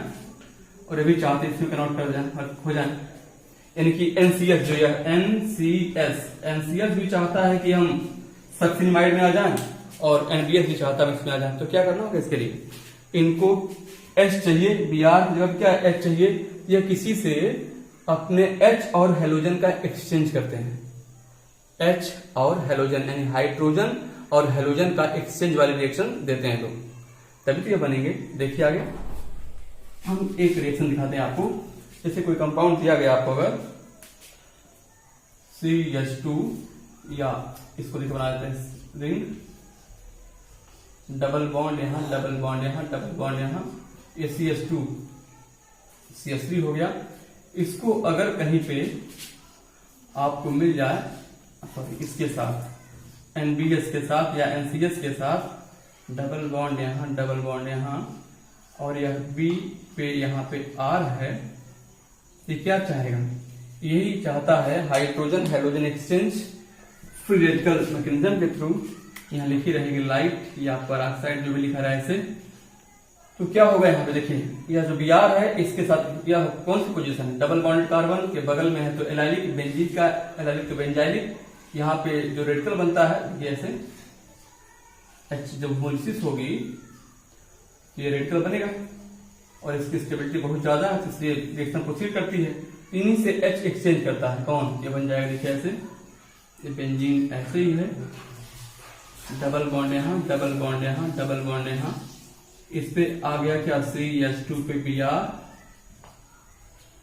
और ये भी चाहते हैं इसमें कन्वर्ट हो जाए। यानी कि NCS जो है NCS भी चाहता है कि हम सक्सिनिमाइड में आ जाएं और NBS भी चाहता है इसमें आ जाए। तो क्या करना होगा इसके लिए, इनको H चाहिए, Br जब क्या H चाहिए, यह किसी से अपने H और हेलोजन का एक्सचेंज करते हैं। H और हेलोजन यानी हाइड्रोजन और हेलोजन का एक्सचेंज वाले रिएक्शन देते हैं लोग, तभी तो ये बनेंगे। देखिए आगे हम एक रिएक्शन दिखाते हैं आपको। जैसे कोई कंपाउंड दिया गया आपको, अगर CH2 या इसको लिख बना देते हैं रिंग, डबल बॉन्ड यहां, डबल बॉन्ड यहां, डबल बॉन्ड यहां, ये CH2 CH3 हो गया। इसको अगर कहीं पे आपको मिल जाए, सॉरी इसके साथ NBS के साथ या NCS के साथ, डबल बॉन्ड यहां, डबल बॉन्ड यहां, और यह B पे यहां पे R है, ये क्या चाहेगा, यही चाहता है hydrogen halogen exchange free radical mechanism के थ्रू। यहाँ लिखी रहेगी लाइट या पेरोक्साइड, जो भी लिखा रहा है इसे। तो क्या होगा यहाँ पे देखिए, यह जो Br है इसके साथ यह कौन सी पोजीशन है, डबल बॉन्डेड कार्बन के बगल में है तो एलाइलिक, बेंजीन का एलाइलिक तो बेंजाइलिक। यहाँ पे जो रेडिकल बनता है ये ऐसे H जब होमोलिसिस होगी ये रेडिकल बनेगा और इसकी स्टेबिलिटी बहुत ज्यादा है, इसलिए रिएक्शन प्रोसीड करती है। इन्हीं से H एक्सचेंज करता है, कौन, ये बन जाएगा देखिए ऐसे, ये बेंजीन ऐसे ही है, डबल बॉन्ड यहाँ, डबल बॉन्ड यहाँ, डबल बॉन्ड यहाँ, इस पे आ गया क्या CH2 पे Br,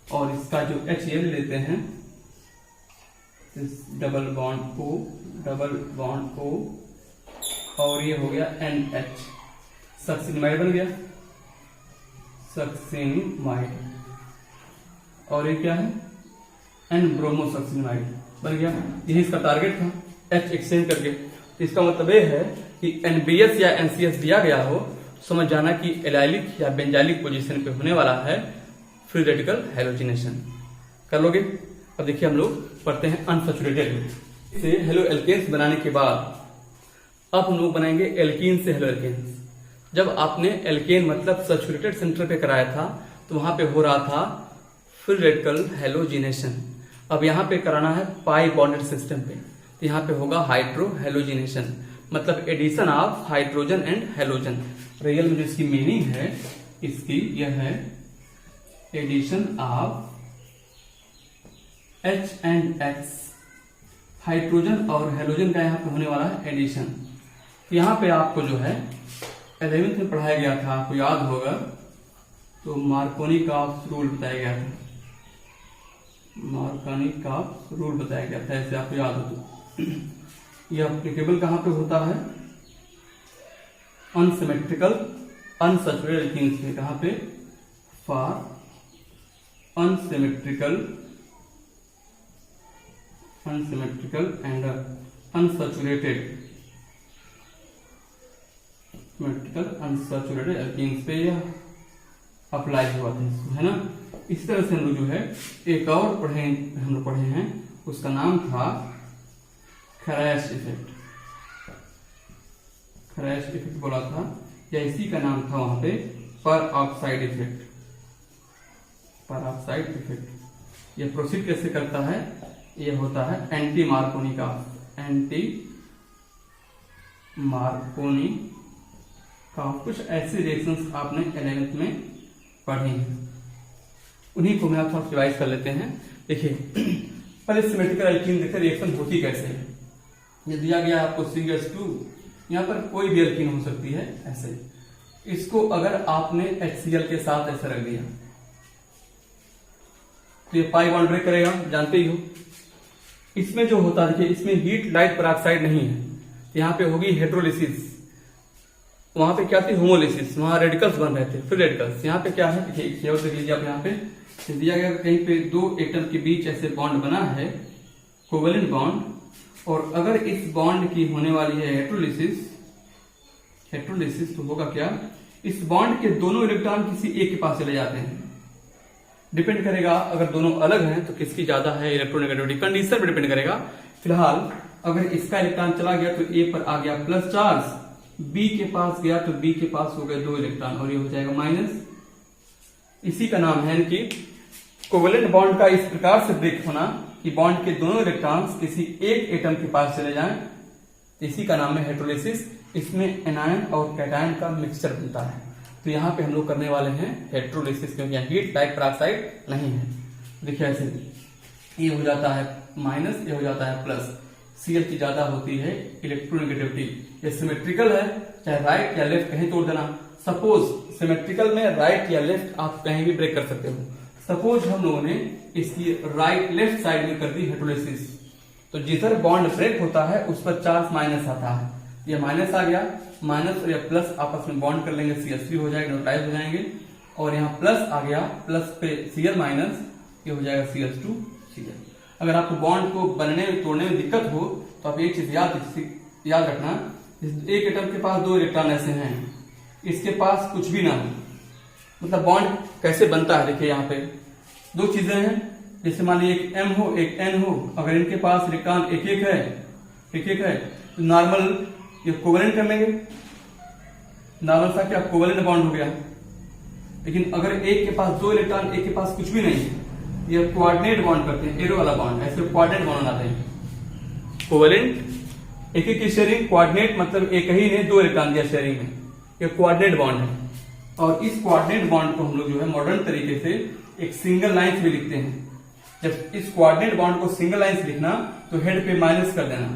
और इसका जो H ये लेते हैं, इस डबल बॉन्ड को, डबल बॉन्ड को, और ये हो गया NH, सक्सिनिमाइड बन गया, सक्सिनिमाइड। और ये क्या है, N ब्रोमो सक्सिनिमाइड बन गया। यही इसका टारगेट था, H एक्सचेंज करके। इसका मतलब ये है कि NBS या NCS दिया गया हो, समझ जाना कि एलाइलिक या बेंजाइलिक पोजीशन पे होने वाला है फ्री रेडिकल हैलोजिनेशन। कर लोगे। अब देखिए हम लोग पढ़ते हैं अनसैचुरेटेड से हेलो एल्केन्स बनाने के बाद अब हम लोग बनाएंगे एल्कीन से हेलो एल्केन्स। जब आपने एल्केन मतलब सैचुरेटेड सेंटर पे कराया था तो वहां पे हो रहा था फ्री रेडिकल हैलोजिनेशन। अब यहाँ पे कराना है पाई बॉन्डेड सिस्टम पे, तो यहाँ पे होगा हाइड्रो हैलोजिनेशन, मतलब addition of hydrogen and halogen. Real में जो इसकी मीनिंग है इसकी यह है addition of H and X, hydrogen और हेलोजन का यहाँ पे होने वाला है एडिशन। यहाँ पे आपको जो है 11th में पढ़ाया गया था, आपको याद होगा, तो मार्कोनी का रूल बताया गया था, मार्कोनी का रूल बताया गया था, ऐसे आपको याद हो तो। यह एप्लीकेबल कहां पे होता है, अनसिमेट्रिकल अनसैचुरेटेड एल्कीन्स में। कहां पे, for unsymmetrical and unsaturated alkenes पे यह अप्लाई हुआ था, है ना। इस तरह से हम लोग जो है एक और हम लोग पढ़े हैं, उसका नाम था खरैश इफेक्ट। खरैश इफेक्ट बोला था, या इसी का नाम था वहां पे पर ऑक्साइड इफेक्ट। पर ऑक्साइड इफेक्ट ये प्रोसीड कैसे करता है, ये होता है एंटी मार्कोनी का, एंटी मार्कोनी का। कुछ ऐसे रिएक्शंस आपने 11th में पढ़े हैं, उन्हीं को मैं आप थोड़ा रिवाइज कर लेते हैं। देखिए पहले सिमेट्रिकल एल्कीन देखते रिएक्शन होती कैसे है। ये दिया गया आपको CH2, यहाँ पर कोई भी एल्कीन हो सकती है ऐसे। इसको अगर आपने HCl के साथ ऐसे रख दिया तो ये पाई बॉन्ड ब्रेक करेगा, जानते ही हो। इसमें जो होता है, देखिए इसमें हीट लाइट पेरोक्साइड नहीं है, यहाँ पे होगी हेड्रोलिसिस। वहां पे क्या थी, होमोलिसिस, वहां रेडिकल्स बन रहे थे, फिर रेडिकल्स। यहाँ पे क्या है, देखिए देख लीजिए आप, यहाँ पे दिया गया कहीं पे दो एटम के बीच ऐसे बॉन्ड बना है, कोवेलेंट बॉन्ड, और अगर इस बॉन्ड की होने वाली है हेट्रोलिसिस, तो होगा क्या, इस बॉन्ड के दोनों इलेक्ट्रॉन किसी एक के पास चले जाते हैं। डिपेंड करेगा अगर दोनों अलग हैं तो किसकी ज्यादा है इलेक्ट्रोनेगेटिविटी, कंडीशन पर डिपेंड करेगा। फिलहाल अगर इसका इलेक्ट्रॉन चला गया तो ए पर आ गया प्लस चार्ज, बी के पास गया तो बी के पास हो गए 2 इलेक्ट्रॉन और ये हो जाएगा माइनस। इसी का नाम है कि कोवेलेंट बॉन्ड का इस प्रकार से ब्रेक होना कि बॉन्ड के दोनों इलेक्ट्रॉन्स किसी एक एटम के पास चले जाएं, इसी का नाम है हेटेरोलिसिस। इसमें एनायन और कैटायन का मिक्सचर बनता है। तो यहाँ पे हम लोग करने वाले हैं हेटेरोलिसिस, क्योंकि यहाँ हीट लाइक पेरोक्साइड नहीं है। देखिए ऐसे ये हो जाता है माइनस, ये हो जाता है प्लस। Cl की ज्यादा होती है इलेक्ट्रोनेगेटिविटी। ये सिमेट्रिकल है, चाहे राइट या लेफ्ट कहीं तोड़ देना। सपोज सिमेट्रिकल में राइट या लेफ्ट आप कहीं भी ब्रेक कर सकते हो। सपोज हम लोगों ने इसकी राइट लेफ्ट साइड में कर दी हेटेरोलिसिस, तो जिधर बॉन्ड ब्रेक होता है उस पर चार्ज माइनस आता है। ये माइनस आ गया, माइनस और ये प्लस आपस में बॉन्ड कर लेंगे, CH3 हो जाएगा, न्यूट्रलाइज हो जाएंगे। और यहाँ प्लस आ गया, प्लस पे Cl माइनस, ये हो जाएगा CH2Cl। अगर आपको बॉन्ड को बनने तोड़ने में दिक्कत हो तो आप एक चीज याद रखना, एक एटम के पास 2 इलेक्ट्रॉन ऐसे हैं, इसके पास कुछ भी ना हो, मतलब बॉन्ड कैसे बनता है। देखिए यहाँ पे 2 चीजें हैं, जैसे मान लीजिए एक M हो एक N हो, अगर इनके पास इलेक्ट्रॉन एक एक है तो नॉर्मल ये कोवेलेंट कर लेंगे, नॉर्मल सा क्या कोवेलेंट बॉन्ड हो गया। लेकिन अगर एक के पास 2 इलेक्ट्रॉन, एक के पास कुछ भी नहीं है, ये कोऑर्डिनेट बॉन्ड करते हैं, एरो वाला बॉन्ड, ऐसे कोऑर्डिनेट बॉन्ड बनाते हैं। कोवेलेंट एक की शेयरिंग, कोऑर्डिनेट मतलब एक ही ने 2 इलेक्ट्रॉन दिया शेयरिंग में, ये कोऑर्डिनेट बॉन्ड है। और इस कोऑर्डिनेट बॉन्ड को हम लोग जो है मॉडर्न तरीके से एक सिंगल लाइन में लिखते हैं। जब इस कोऑर्डिनेट बॉन्ड को सिंगल लाइन से लिखना तो हेड पे माइनस कर देना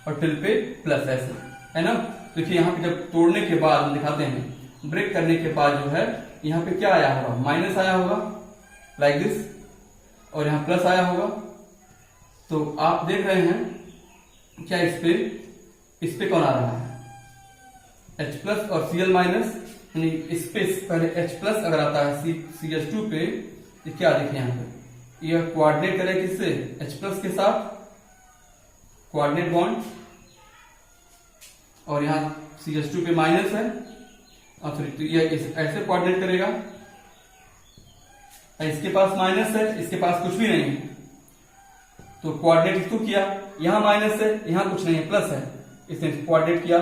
और टेल पे प्लस, ऐसे है ना। देखिए यहाँ पे जब तोड़ने के बाद हम दिखाते हैं, ब्रेक करने के बाद जो है यहाँ पे क्या आया होगा, माइनस आया होगा लाइक दिस, और यहाँ प्लस आया होगा। तो आप देख रहे हैं क्या इस पे कौन आ रहा है, H प्लस और Cl माइनस, यानी इस पे पहले H प्लस अगर आता है CH2 पे, तो क्या देखिए यहाँ पे यह कोऑर्डिनेट करेगा किससे, H प्लस के साथ कोऑर्डिनेट बॉन्ड, और यहाँ CH2 पे माइनस है, और फिर यह ऐसे कोऑर्डिनेट करेगा, इसके पास माइनस है, इसके पास कुछ भी नहीं है, तो कोऑर्डिनेट इसको किया, यहां माइनस है, यहां कुछ नहीं है, प्लस है, इसने कोऑर्डिनेट किया।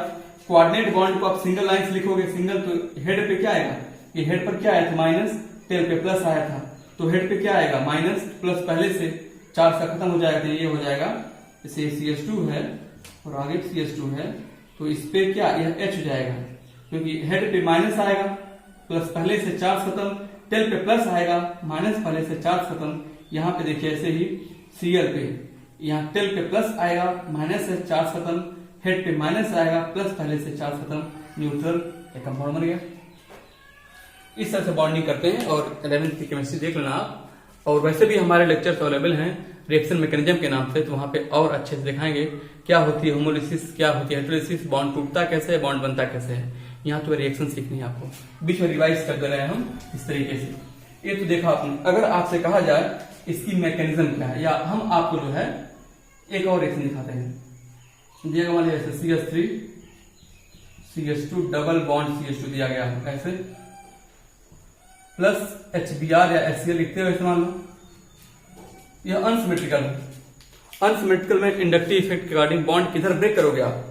कोऑर्डिनेट बॉन्ड को आप सिंगल लाइन से लिखोगे, सिंगल, तो हेड पे क्या आएगा, ये हेड पर क्या आया था माइनस, टेल पे प्लस आया था, तो हेड पे क्या आएगा माइनस प्लस, पहले से चार्ज का खत्म हो जाएगा, तो ये हो जाएगा, जैसे CH2 है और आगे CH2 है, तो इस पे क्या यह H हो जाएगा, क्योंकि हेड पे माइनस आएगा, प्लस पहले से चार्ज खत्म, टेल पे प्लस आएगा, माइनस पहले से चार्ज खत्म। यहाँ पे देखिए ऐसे ही Cl पे यहाँ टेल पे प्लस आएगा, माइनस से चार्ज खत्म, हेड पे माइनस आएगा, प्लस पहले से चार्ज खत्म, न्यूट्रल एक कंपाउंड बन गया। इस तरह से बॉन्डिंग करते हैं और 11th की केमिस्ट्री देख लेना आप। और वैसे भी हमारे लेक्चर्स अवेलेबल हैं रिएक्शन मैकेनिज्म के नाम से, तो वहां पे और अच्छे से दिखाएंगे क्या होती है होमोलिसिस, क्या होती है हेटेरोलिसिस, बॉन्ड टूटता कैसे है, बॉन्ड बनता कैसे है। यहाँ तो रिएक्शन सीखनी है आपको, बीच में रिवाइज कर दे रहे हैं हम इस तरीके से। ये तो देखा आपने। अगर आपसे कहा जाए इसकी मैकेनिज्म क्या है, या हम आपको जो है एक और रिएक्शन दिखाते हैं, दिया मान लीजिए CH3 CH2 double bond CH2 दिया गया है, ऐसे प्लस HBr या HCl लिखते हुए मान लो, यह अनसिमेट्रिकल है। अनसिमेट्रिकल में इंडक्टिव इफेक्ट के अकॉर्डिंग बॉन्ड किधर ब्रेक करोगे आप।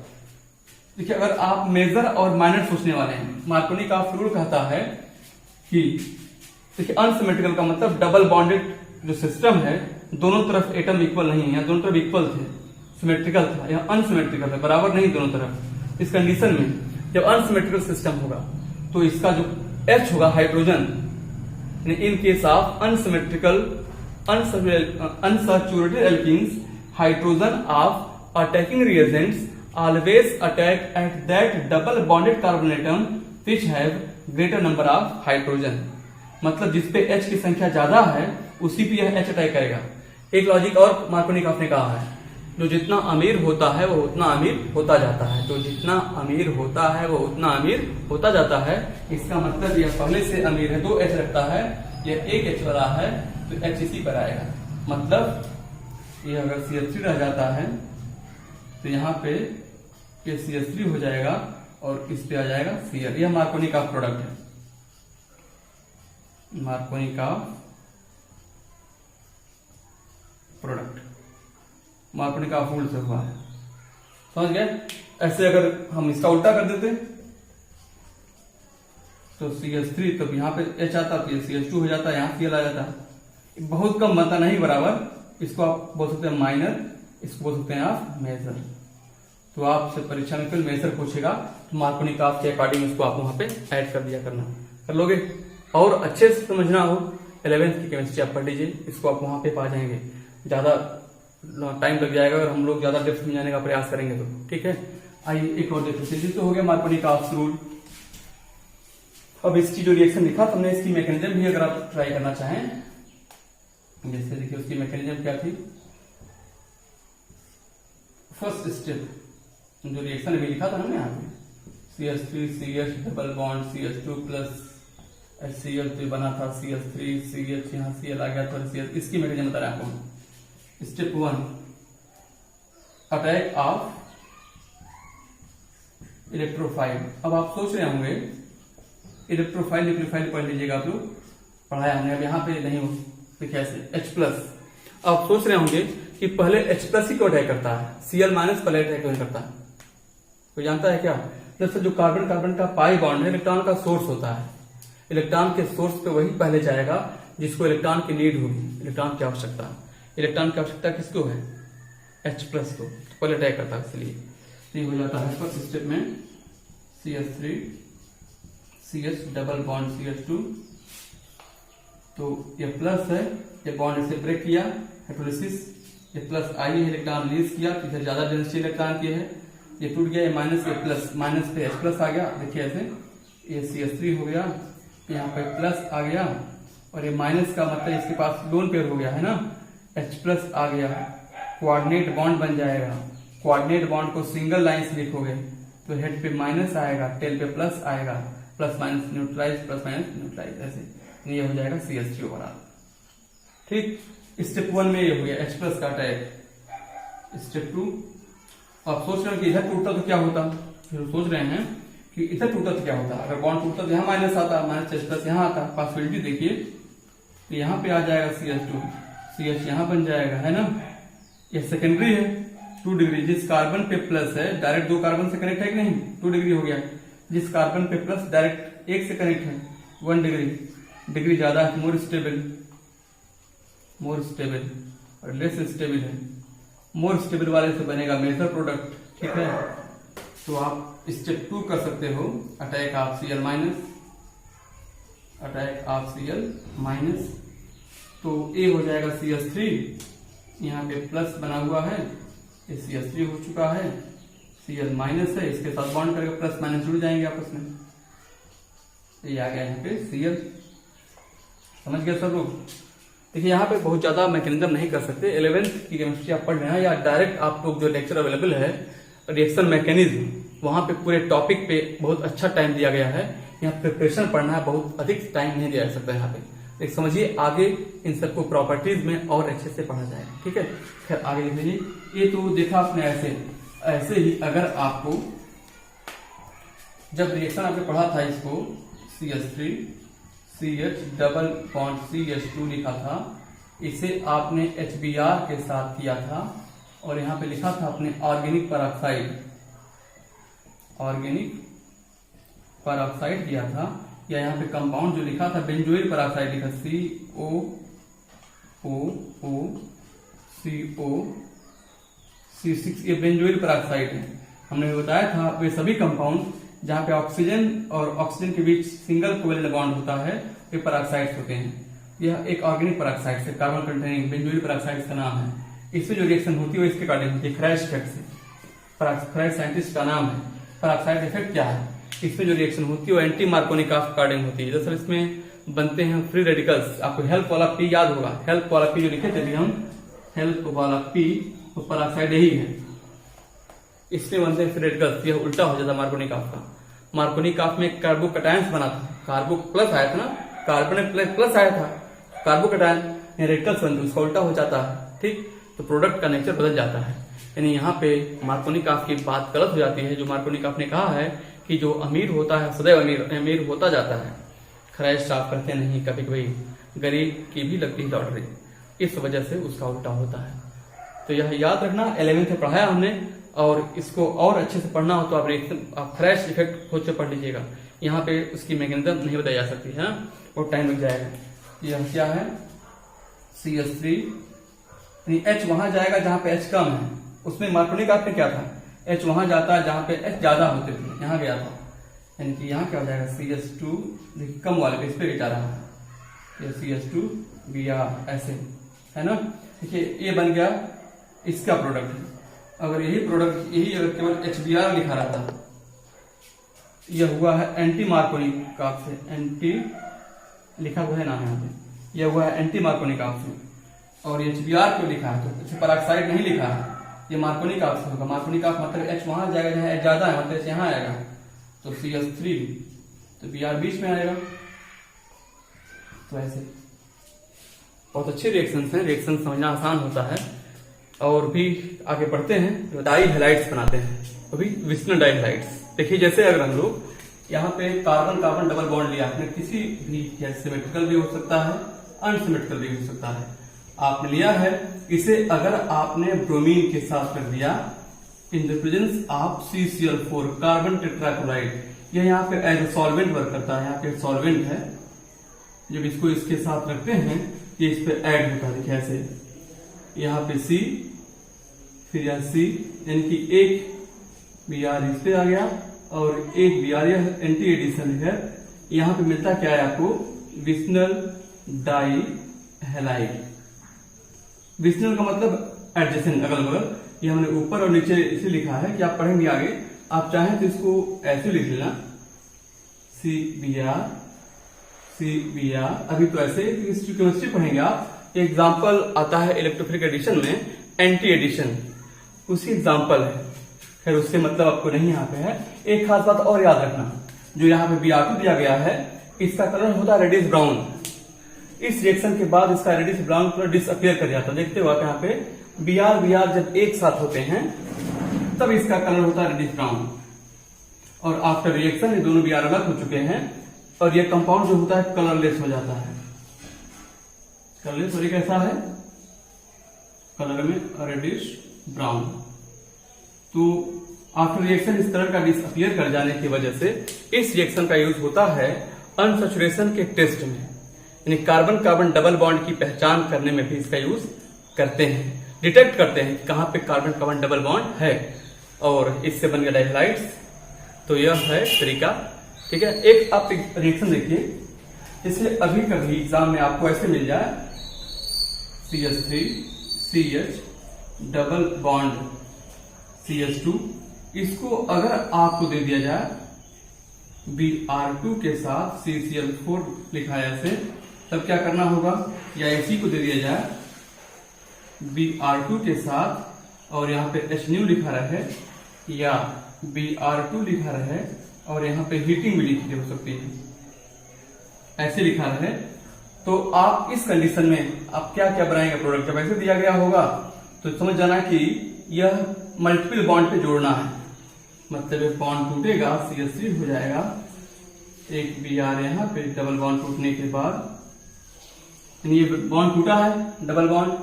देखिए अगर आप मेजर और माइनर सोचने वाले हैं, मार्कोनी का रूल कहता है कि देखिए अनसिमेट्रिकल का मतलब डबल बॉन्डेड जो सिस्टम है, दोनों तरफ एटम इक्वल नहीं है, दोनों तरफ इक्वल थे, सिमेट्रिकल था, यह अनसिमेट्रिकल है, बराबर नहीं दोनों तरफ। इस कंडीशन में जब अनसिमेट्रिकल सिस्टम होगा तो इसका जो H होगा hydrogen, in case of unsymmetrical unsaturated alkenes, hydrogen of attacking reagents always attack at that double bonded carbon atom which have greater number of hydrogen। मतलब जिसपे H की संख्या ज्यादा है उसी पे यह H अटैक करेगा। एक लॉजिक और मार्कोनी का आपने कहा है, जो जितना अमीर होता है वो उतना अमीर होता जाता है, तो जितना अमीर होता है वो उतना अमीर होता जाता है। इसका मतलब यह पहले से अमीर है, 2 H रखता है, यह एक H वाला है तो H इसी पर आएगा। मतलब ये अगर CH3 रह जाता है तो यहाँ पे ये CH3 हो जाएगा और इस पे आ जाएगा Cl। यह मार्कोनी का प्रोडक्ट है, मार्कोनी का प्रोडक्ट, मार्कोनी का फूल से हुआ है, समझ गए। ऐसे अगर हम इसका उल्टा कर देते तो CH3, तो यहाँ पे H आता तो ये CH2 हो जाता, यहाँ Cl आ जाता। बहुत कम बनता, नहीं बराबर। इसको आप बोल सकते हैं माइनर, इसको बोल सकते हैं आप मेजर। तो आपसे परीक्षा में फिर मेजर पूछेगा तो मार्कोनी का के अकॉर्डिंग इसको आप वहां पे ऐड कर दिया करना, कर लोगे। और अच्छे से समझना हो 11th की केमिस्ट्री आप पढ़ लीजिए, इसको आप वहां पे पा जाएंगे। ज्यादा टाइम लग जाएगा अगर हम लोग ज्यादा डेप्थ में जाने का प्रयास करेंगे तो, ठीक है। आइए एक और देखते, तो हो गया मार्कोनी का रूल। अब इसकी जो रिएक्शन लिखा तो हमने, इसकी मैकेनिज्म भी अगर आप ट्राई करना चाहें, जैसे देखिए उसकी मैकेनिज्म क्या थी। फर्स्ट स्टेप जो रिएक्शन अभी लिखा था हमने यहाँ पे, CH3 CH double bond CH2 plus HCl, तो बना था CH3 CH, यहाँ Cl आ गया था CH। इसकी मैकेनिज्म बता रहा हूं आपको। Step 1, attack of electrophile. अब आप सोच रहे होंगे इलेक्ट्रोफाइल न्यूक्लियोफाइल पढ़ लीजिएगा, आप लोग पढ़ाया हमने, अब यहाँ पे नहीं हो देखिए ऐसे H+। आप सोच रहे होंगे कि पहले H+ ही क्यों अटैक करता है, Cl- पहले अटैक क्यों करता है। तो जानता है क्या, जैसे जो कार्बन कार्बन का पाई बॉन्ड है इलेक्ट्रॉन का सोर्स होता है, इलेक्ट्रॉन के सोर्स पे वही पहले जाएगा जिसको इलेक्ट्रॉन की नीड होगी, इलेक्ट्रॉन की आवश्यकता। इलेक्ट्रॉन की आवश्यकता किसको है, H+ को, तो पहले अटैक करता है। इसलिए ये हो जाता है फर्स्ट स्टेप में CH3 CH double bond CH2, तो ये प्लस है, ये बॉन्ड इसे ब्रेक किया हाइड्रोलिसिस, ये प्लस आई है, इलेक्ट्रॉन रिलीज किया, इधर ज्यादा डेंसिटी इलेक्ट्रॉन की है, ये टूट गया, ये माइनस, ये प्लस, माइनस पे H+ आ गया, देखिए ऐसे, ये CH3 हो गया, यहाँ पे प्लस आ गया, और ये माइनस का मतलब इसके पास लोन पेयर हो गया है ना, H+ आ गया, कोऑर्डिनेट बॉन्ड बन जाएगा। कोऑर्डिनेट बॉन्ड को सिंगल लाइन से लिखोगे तो हेड पे माइनस आएगा, टेल पे प्लस आएगा, plus minus neutralize, plus minus neutralize, ऐसे ये हो जाएगा CH3 ओवरऑल। ठीक, स्टेप 1 में ये हो गया H+ का अटैक। स्टेप 2, आप सोच रहे हो कि इधर टूटता तो क्या होता, फिर सोच रहे हैं कि इधर टूटा तो क्या होता, अगर बॉन्ड टूटता तो यहाँ माइनस आता, माइनस H+ यहाँ आता, पॉसिबिलिटी देखिए, तो यहाँ पे आ जाएगा CH2, CH यहाँ बन जाएगा, है ना। ये सेकेंडरी है 2 डिग्री, जिस कार्बन पे प्लस है डायरेक्ट 2 कार्बन से कनेक्ट है कि नहीं, 2 डिग्री हो गया। जिस कार्बन पे प्लस डायरेक्ट 1 से कनेक्ट है 1 डिग्री, डिग्री ज्यादा है, मोर स्टेबल और लेस स्टेबल है, मोर स्टेबल वाले से बनेगा मेजर प्रोडक्ट, ठीक है। तो आप स्टेप 2 कर सकते हो, attack of Cl-, attack of Cl-। तो ए हो जाएगा CH3, यहाँ पे प्लस बना हुआ है, ये CH3 हो चुका है, Cl- है, इसके साथ बॉन्ड करेगा, प्लस माइनस जुड़ जाएंगे आपस में, ये आ गया यहाँ पे Cl। समझ गए सब लोग। देखिए यहाँ पे बहुत ज्यादा मैकेनिज्म नहीं कर सकते, 11th की केमिस्ट्री आप पढ़ रहे हैं, या डायरेक्ट आप लोग जो लेक्चर अवेलेबल है रिएक्शन मैकेनिज्म, वहां पे पूरे टॉपिक पे बहुत अच्छा टाइम दिया गया है। यहाँ प्रिपरेशन पढ़ना है, बहुत अधिक टाइम नहीं दिया जा सकता यहाँ पे। देख समझिए आगे इन सबको प्रॉपर्टीज में और अच्छे से पढ़ा जाए, ठीक है। खैर आगे लिख लीजिए, ये तो देखा आपने ऐसे ही अगर आपको जब रिएक्शन आपने पढ़ा था इसको CH3 CH double bond CH2 लिखा था, इसे आपने HBr के साथ किया था, और यहाँ पे लिखा था आपने ऑर्गेनिक परऑक्साइड किया था, या यहाँ पे कंपाउंड जो लिखा था बेंजोइल परऑक्साइड लिखा, COOC6, ये बेंजोइल परऑक्साइड है। हमने बताया था वे सभी कंपाउंड जहाँ पे ऑक्सीजन और ऑक्सीजन के बीच सिंगल कोवेलेंट बॉन्ड होता है, वे परऑक्साइड्स होते हैं। यह एक ऑर्गेनिक परऑक्साइड से, कार्बन कंटेनिंग बेंजोइल परऑक्साइड का नाम है। इसमें जो रिएक्शन होती है वो इसके अकॉर्डिंग होती है, क्रैश इफेक्ट से। क्रैश साइंटिस्ट का नाम है। परऑक्साइड इफेक्ट क्या है, इसमें जो रिएक्शन होती है वो एंटी मार्कोनिक अकॉर्डिंग होती है। जैसे इसमें बनते हैं फ्री रेडिकल्स, आपको हेल्प वाला पी याद होगा, हेल्प वाला पी जो लिखे थे हम, हेल्प वाला पी वो परऑक्साइड यही है, इसमें बनते हैं फ्री रेडिकल्स। यह उल्टा हो जाता मार्कोनिक ऑफ का। मार्कोनिक ऑफ में कार्बोकटायंस बना था, कार्बो प्लस आया था ना, कार्बन प्लस आया था, कार्बोकटायन रेडिकल्स बनते, उसका उल्टा हो जाता है, ठीक। तो प्रोडक्ट का नेचर बदल जाता है। यानी यहाँ पे मार्कोनिकॉफ की बात गलत हो जाती है। जो मार्कोनिकॉफ ने कहा है कि जो अमीर होता है सदैव अमीर होता जाता है, खराज साफ करते नहीं, कभी कभी गरीब की भी लगती है लॉटरी, इस वजह से उसका उल्टा होता है। तो यह याद रखना, 11th में पढ़ाया हमने, और इसको और अच्छे से पढ़ना हो तो आप फ्रेश इफेक्ट खुद से पढ़ लीजिएगा। यहाँ पे उसकी मैकेनिज्म नहीं बताई जा सकती है और टाइम लग जाएगा। यह क्या है, CH3, H वहां जाएगा जहां पे H कम है। उसमें मार्कोनिकॉफ में क्या था, H वहां जाता है जहां पे H ज्यादा होते थे, यहाँ गया था, यानी कि यहाँ क्या हो जाएगा CH2, देखिए कम वाले पे इस पे जा रहा है, ये CH2 Br ऐसे है ना। देखिए ये बन गया इसका प्रोडक्ट है। अगर यही प्रोडक्ट अगर केवल HBr लिखा रहता, यह हुआ है एंटी मार्कोनिकॉफ से, एंटी लिखा हुआ है नाम यहाँ पे, यह हुआ है एंटी मार्कोनिकॉफ से, और HBr क्यों लिखा है, तो इसे पेरोक्साइड नहीं लिखा है, ये मार्कोनिकॉफ से होगा। मार्कोनिकॉफ मतलब H वहां जाएगा जहां H ज्यादा है, मतलब यहाँ आएगा, तो CH3, तो Br बीच में आएगा। तो ऐसे बहुत अच्छे रिएक्शंस हैं, रिएक्शन समझना आसान होता है। और भी आगे बढ़ते हैं, डाई हैलाइड्स बनाते हैं, तो भी विस्नर डाई हैलाइड्स। देखिए जैसे अगर हम लोग यहाँ पे कार्बन कार्बन डबल बॉन्ड लिया, आपने किसी भी, सिमेट्रिकल भी हो सकता है, अनसिमेट्रिकल भी हो सकता है, आपने लिया है, इसे अगर आपने ब्रोमीन के साथ कर दिया in the presence of CCl4 carbon tetrachloride, यह यहाँ पे एज सॉल्वेंट वर्क करता है, यहाँ पे सॉल्वेंट है, जब इसको इसके साथ रखते हैं ये इस पे ऐड होता है। देखिए ऐसे यहाँ पे C, फिर यहाँ C, यानी कि एक Br इस पे आ गया और एक Br, यह एंटी एडिशन है। यहाँ पे मिलता क्या है आपको, विस्नर डाई हैलाइड। विस्नर का मतलब एडजेसेंट, अगल बगल, ये हमने ऊपर और नीचे इसे लिखा है कि आप पढ़ेंगे आगे, आप चाहें तो इसको ऐसे लिख लेना, CBr, अभी तो ऐसे केमिस्ट्री पढ़ेंगे आप। एग्जाम्पल आता है इलेक्ट्रोफिलिक एडिशन में, एंटी एडिशन, उसी एग्जाम्पल है, खैर उससे मतलब आपको नहीं यहाँ पे है। एक खास बात और याद रखना, जो यहाँ पे Br2 दिया गया है, इसका कलर होता है रेडिश ब्राउन। इस रिएक्शन के बाद इसका रेडिश ब्राउन कलर डिसअपियर कर जाता है। देखते हो आप यहाँ पे Br जब एक साथ होते हैं तब इसका कलर होता है रेडिश ब्राउन, और आफ्टर रिएक्शन ये दोनों Br अलग हो चुके हैं और ये कंपाउंड जो होता है कलरलेस हो जाता है। कलरलेस और कैसा है, कलर में रेडिश ब्राउन। तो आफ्टर रिएक्शन इस कलर का डिसअपियर कर जाने की वजह से इस रिएक्शन का यूज होता है अनसैचुरेशन के टेस्ट में, यानी कार्बन कार्बन डबल बॉन्ड की पहचान करने में भी इसका यूज करते हैं, डिटेक्ट करते हैं कहां पे कार्बन कार्बन डबल बॉन्ड है, और इससे बन गया डाई हैलाइड्स। तो यह है तरीका, ठीक है। एक आप रिएक्शन देखिए, इसलिए अभी कभी एग्जाम में आपको ऐसे मिल जाए CH3 CH double bond CH2, इसको अगर आपको दे दिया जाए Br2 के साथ CCl4 लिखा है ऐसे, तब क्या करना होगा, या इसी को दे दिया जाए Br2 के साथ और यहाँ पे H लिखा रहे, या Br2 लिखा रहे और यहाँ पे हीटिंग भी लिखी हो सकती है, ऐसे लिखा रहे, तो आप इस कंडीशन में आप क्या क्या बनाएंगे प्रोडक्ट। जब ऐसे दिया गया होगा तो समझ जाना कि यह मल्टीपल बॉन्ड पे जोड़ना है, मतलब बॉन्ड टूटेगा, CH3 हो जाएगा, एक Br यहाँ पे डबल बॉन्ड टूटने के बाद, ये बॉन्ड टूटा है डबल बॉन्ड,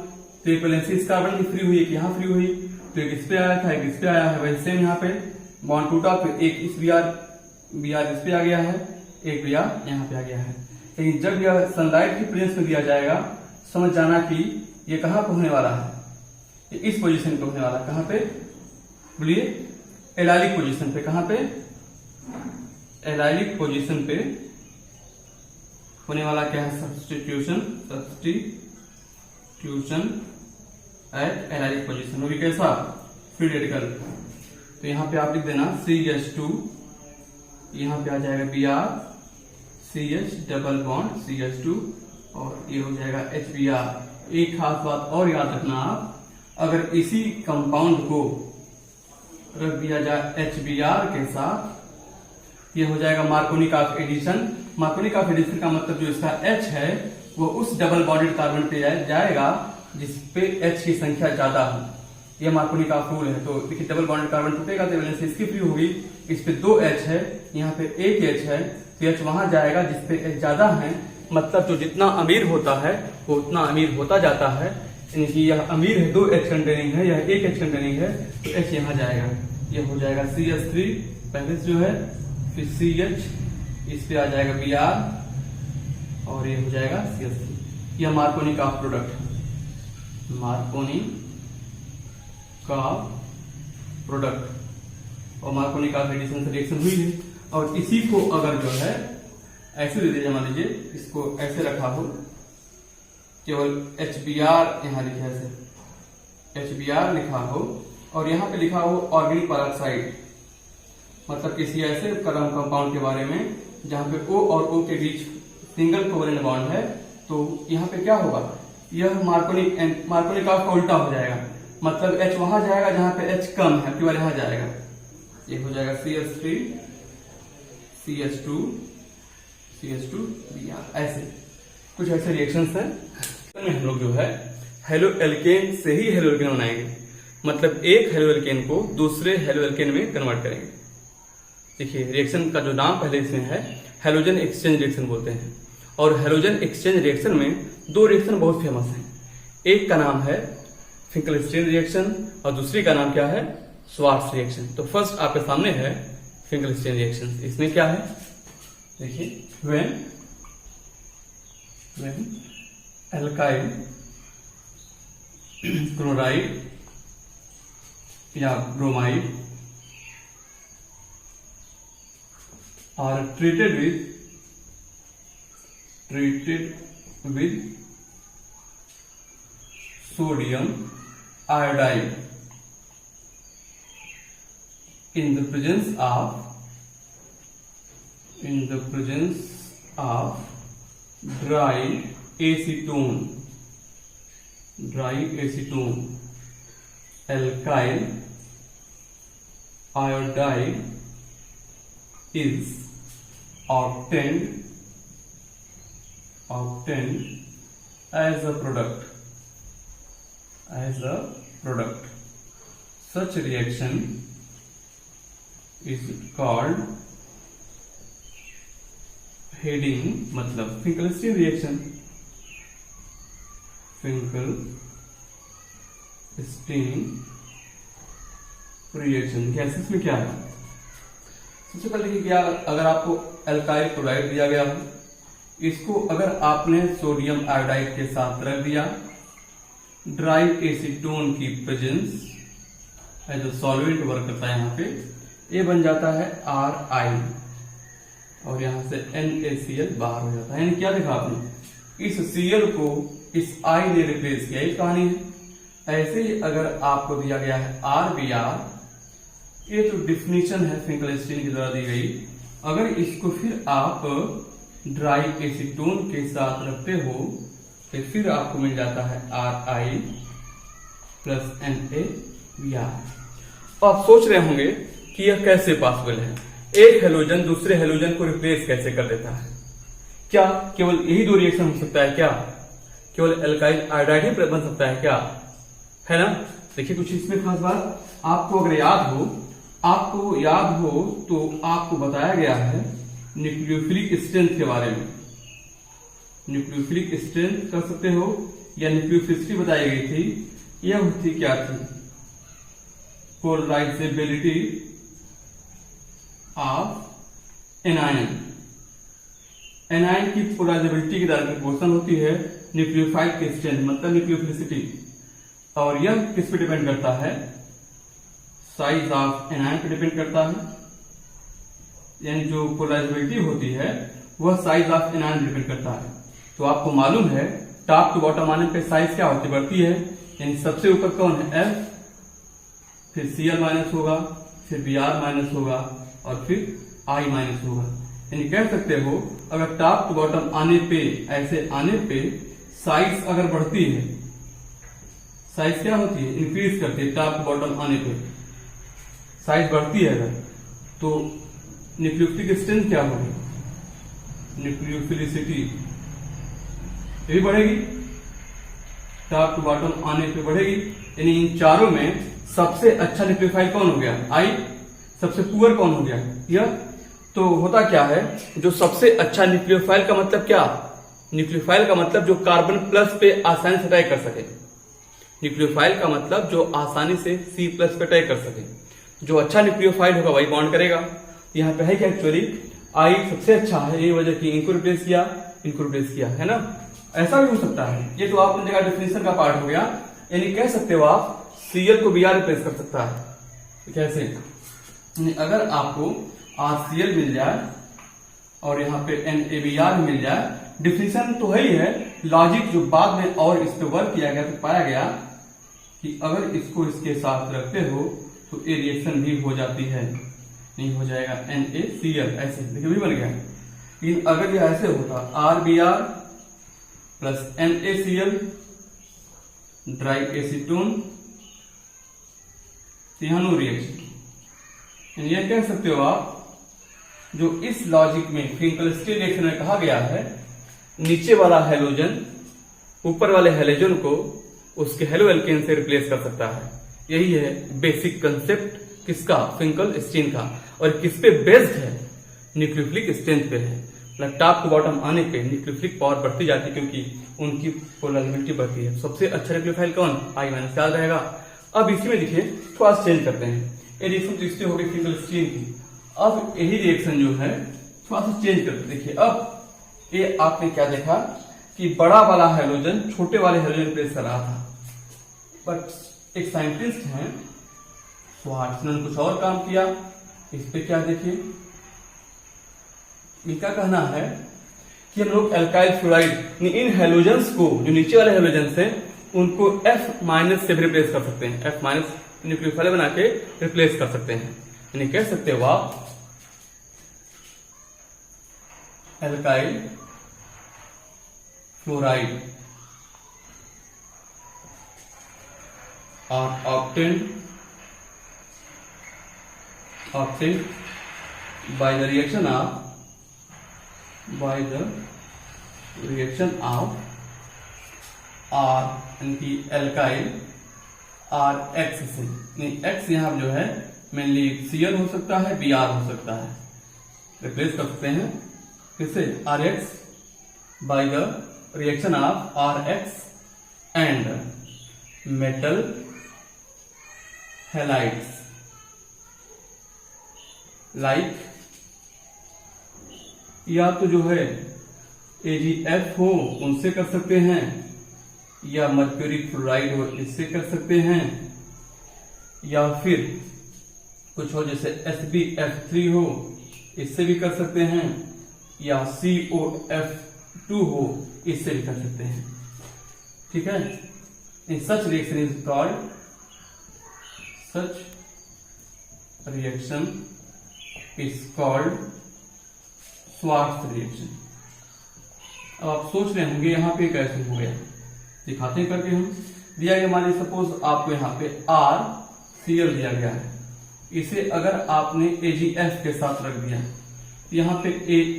तो एक वैलेंसी इस कार्बन की फ्री हुई, एक यहाँ फ्री हुई, तो एक इस पे आया था, एक इस पे आया है, वैसे सेम यहाँ पे बॉन्ड टूटा तो एक इस Br इस पे आ गया है, एक Br यहाँ पे आ गया है। लेकिन जब यह सनलाइट की प्रेजेंस में दिया जाएगा, समझ जाना कि ये कहाँ पे होने वाला है, ये इस पोजीशन पे होने वाला है, कहाँ पे बोलिए, एलाइलिक पोजीशन पे, कहाँ पे, एलाइलिक पोजीशन पे होने वाला क्या है, सब्स्टिट्यूशन एट एलाइलिक पोजीशन, वो भी कैसा, फ्री रेडिकल। तो यहाँ पे आप लिख देना CH2, यहाँ पे आ जाएगा Br CH double bond CH2 और ये हो जाएगा HBr। एक खास बात और याद रखना आप, अगर इसी कंपाउंड को रख दिया जाए HBr के साथ, ये हो जाएगा मार्कोनिकॉफ एडिशन। मार्कोनिकॉफ एडिशन का मतलब जो इसका H है वो उस डबल बॉन्डेड कार्बन पे जाएगा जिसपे H की संख्या ज्यादा हो, ये मार्कोनी का रूल है। तो देखिए डबल बॉन्डेड कार्बन टूटेगा तो वैलेंसी इसकी फ्री होगी, इस पे 2 H है, यहाँ पे 1 H है, तो H वहां जाएगा जिस पे H ज्यादा है, मतलब जो जितना अमीर होता है वो उतना अमीर होता जाता है। यानी कि यह अमीर है, 2 H कंटेनिंग है, यह 1 H कंटेनिंग है, तो H यहाँ जाएगा, यह हो जाएगा CH3 पहले से जो है, फिर CH, इस पे आ जाएगा Br और ये हो जाएगा CH3। यह मार्कोनी का प्रोडक्ट है, मार्कोनी का प्रोडक्ट, और मार्कोनी का एडिशन से रिएक्शन हुई है। और इसी को अगर जो है ऐसे दे दीजिए, मान लीजिए इसको ऐसे रखा हो, केवल HBr यहाँ लिखा है, HBr लिखा हो और यहाँ पे लिखा हो ऑर्गेनिक पेरोक्साइड, मतलब किसी ऐसे कंपाउंड के बारे में जहाँ पे O और O के बीच सिंगल कोवेलेंट बॉन्ड है, तो यहाँ पे क्या होगा, यह मार्कोनी का उल्टा हो जाएगा, मतलब H वहां जाएगा जहां पे H कम है, केवल यहाँ जाएगा, ये हो जाएगा CH3 CH2 CH2 Br। ऐसे कुछ ऐसे रिएक्शंस हैं। हम लोग जो है हेलो एल्केन से ही हेलो एल्केन बनाएंगे, मतलब एक हेलो एल्केन को दूसरे हेलो एल्केन में कन्वर्ट करेंगे। देखिए रिएक्शन का जो नाम पहले इसमें है हेलोजन एक्सचेंज रिएक्शन बोलते हैं, और हेलोजन एक्सचेंज रिएक्शन में 2 रिएक्शन बहुत फेमस हैं, एक का नाम है फिंकलस्टीन रिएक्शन और दूसरी का नाम क्या है, स्वार्ट्ज रिएक्शन। तो फर्स्ट आपके सामने है फिंकलस्टीन रिएक्शन। इसमें क्या है, देखिए when alkyl क्लोराइड या bromide are treated with sodium iodide in the presence of dry acetone, alkyl iodide is obtained as a product. Such reaction is called heading, मतलब फिंकलस्टीन रिएक्शन, गैसेस में क्या है। सबसे पहले देखिए क्या, अगर आपको एल्काइल क्लोराइड दिया गया हो, इसको अगर आपने सोडियम आयोडाइड के साथ रख दिया, ड्राई एसीटोन की प्रेजेंस है जो सॉल्वेंट वर्क करता है, यहाँ पे ये बन जाता है Ri और यहाँ से NaCl बाहर हो जाता है। यानी क्या देखा आपने, इस Cl को इस I ने रिप्लेस किया, ये कहानी है। ऐसे ही अगर आपको दिया गया है RBr, ये तो डिफिनीशन है फिंकलस्टीन की द्वारा दी गई, अगर इसको फिर आप ड्राई एसीटोन के साथ रखते हो तो फिर आपको मिल जाता है Ri प्लस NaBr। आप सोच रहे होंगे कि यह कैसे पॉसिबल है, एक हेलोजन दूसरे हेलोजन को रिप्लेस कैसे कर देता है, क्या केवल यही 2 रिएक्शन हो सकता है क्या, केवल एल्काइल आयोडाइड ही बन सकता है क्या, है ना। देखिए कुछ इसमें खास बात आपको अगर याद हो तो आपको बताया गया है न्यूक्लियोफिलिक स्ट्रेंथ के बारे में। न्यूक्लियोफिलिक स्ट्रेंथ कर सकते हो या न्यूक्लियोफिलिसिटी बताई गई थी, यह होती क्या थी, पोलराइजेबिलिटी ऑफ एनायन। एनायन की पोलराइजेबिलिटी के द्वारा क्वेश्चन होती है न्यूक्लियोफाइल की स्ट्रेंथ, मतलब न्यूक्लियोफिलिसिटी, और यह किस पे डिपेंड करता है, साइज ऑफ एनायन पे डिपेंड करता है। यानी जो पोलराइजेबिलिटी होती है वह साइज ऑफ एनायन पे डिपेंड करता है। तो आपको मालूम है टॉप टू बॉटम आने पे साइज क्या होती बढ़ती है, यानी सबसे ऊपर कौन है F, फिर Cl माइनस होगा, फिर Br माइनस होगा और फिर I माइनस होगा। यानी कह सकते हो अगर टॉप टू बॉटम आने पे, ऐसे आने पे साइज अगर बढ़ती है, साइज क्या होती है, इंक्रीज करती है, टॉप टू बॉटम आने पे साइज बढ़ती है अगर, तो न्यूक्लियोफिलिक स्ट्रेंथ क्या होगी, न्यूक्लियोफिलिसिटी ये भी बढ़ेगी, टॉप टू बॉटम आने पे बढ़ेगी। यानी इन चारों में सबसे अच्छा न्यूक्लियोफाइल कौन हो गया? आई। सबसे पुअर कौन हो गया? यह। तो होता क्या है, जो सबसे अच्छा न्यूक्लियोफाइल का मतलब क्या? न्यूक्लियोफाइल का मतलब जो कार्बन प्लस पे आसानी से अटैक कर सके। न्यूक्लियोफाइल का मतलब जो आसानी से C प्लस पे अटैक कर सके। जो अच्छा न्यूक्लियोफाइल होगा वही बॉन्ड करेगा। यहाँ पे है क्या एक्चुअली आई सबसे अच्छा है, ये वजह की इनको रिप्लेस किया, इनको रिप्लेस किया, है ना। ऐसा भी हो सकता है, ये तो आपने देखा डेफिनेशन का पार्ट हो गया। यानी कह सकते हो आप Cl को Br रिप्लेस कर सकता है। कैसे? अगर आपको RCl मिल जाए और यहाँ पे NaBr मिल जाए, डिफिनेशन तो है ही है, लॉजिक जो बाद में और इस पे वर्क किया गया तो पाया गया कि अगर इसको इसके साथ रखते हो तो ये रिएक्शन भी हो जाती है, नहीं हो जाएगा NaCl, ऐसे देखिए भी बन गया। लेकिन अगर ये ऐसे होता RBr plus NaCl dry acetone, तो यहां नो रिएक्शन। ये कह सकते हो आप जो इस लॉजिक में फिंकल-स्टील रिएक्शन में कहा गया है, नीचे वाला हेलोजन ऊपर वाले हेलोजन को उसके हेलो एल्केन से रिप्लेस कर सकता है। यही है बेसिक कंसेप्ट किसका? फिंकल-स्टील का। और किस पे बेस्ड है? न्यूक्लियोफिलिक स्ट्रेंथ पे है। मतलब टॉप टू बॉटम आने पे न्यूक्लियोफिलिक पावर बढ़ती जाती है क्योंकि उनकी पोलरिटी बढ़ती है। सबसे अच्छा न्यूक्लियोफाइल कौन? I- याद रहेगा। अब इसी में देखिए थोड़ा चेंज करते हैं। ये रिएक्शन तो इससे हो गई फिंकल-स्टील की। अब यही रिएक्शन जो है थोड़ा सा चेंज करते देखिए। अब ये आपने क्या देखा कि बड़ा वाला हेलोजन छोटे वाले हेलोजन रिप्लेस कर रहा था, बट एक साइंटिस्ट हैं स्वार्ट्ज ने कुछ और काम किया। इस पे क्या देखिए, इनका कहना है कि हम लोग एल्काइल फ्लोराइड इन हेलोजन्स को, जो नीचे वाले हेलोजन्स हैं, उनको F- से भी रिप्लेस कर सकते हैं। F- न्यूक्लियोफाइल बना के रिप्लेस कर सकते हैं। यानी कह सकते हो आप alkyl fluoride are obtained by the reaction of R यानी एल्काइल RX से। X यहाँ जो है मेनली Cl हो सकता है, Br हो सकता है, रिप्लेस कर सकते हैं किससे? RX by the reaction of RX and metal halides like या तो जो है AgF हो उनसे कर सकते हैं, या मर्क्यूरी क्लोराइड हो इससे कर सकते हैं, या फिर कुछ हो जैसे SbF3 हो इससे भी कर सकते हैं, या COF2 हो इससे भी कर सकते हैं। ठीक है। In such reaction is called Swarts reaction. अब आप सोच रहे होंगे यहाँ पे कैसे हो गया, दिखाते हैं करके। हम दिया गया, मान लीजिए सपोज आपको यहाँ पे RCl दिया गया है, इसे अगर आपने AgF के साथ रख दिया तो यहाँ पे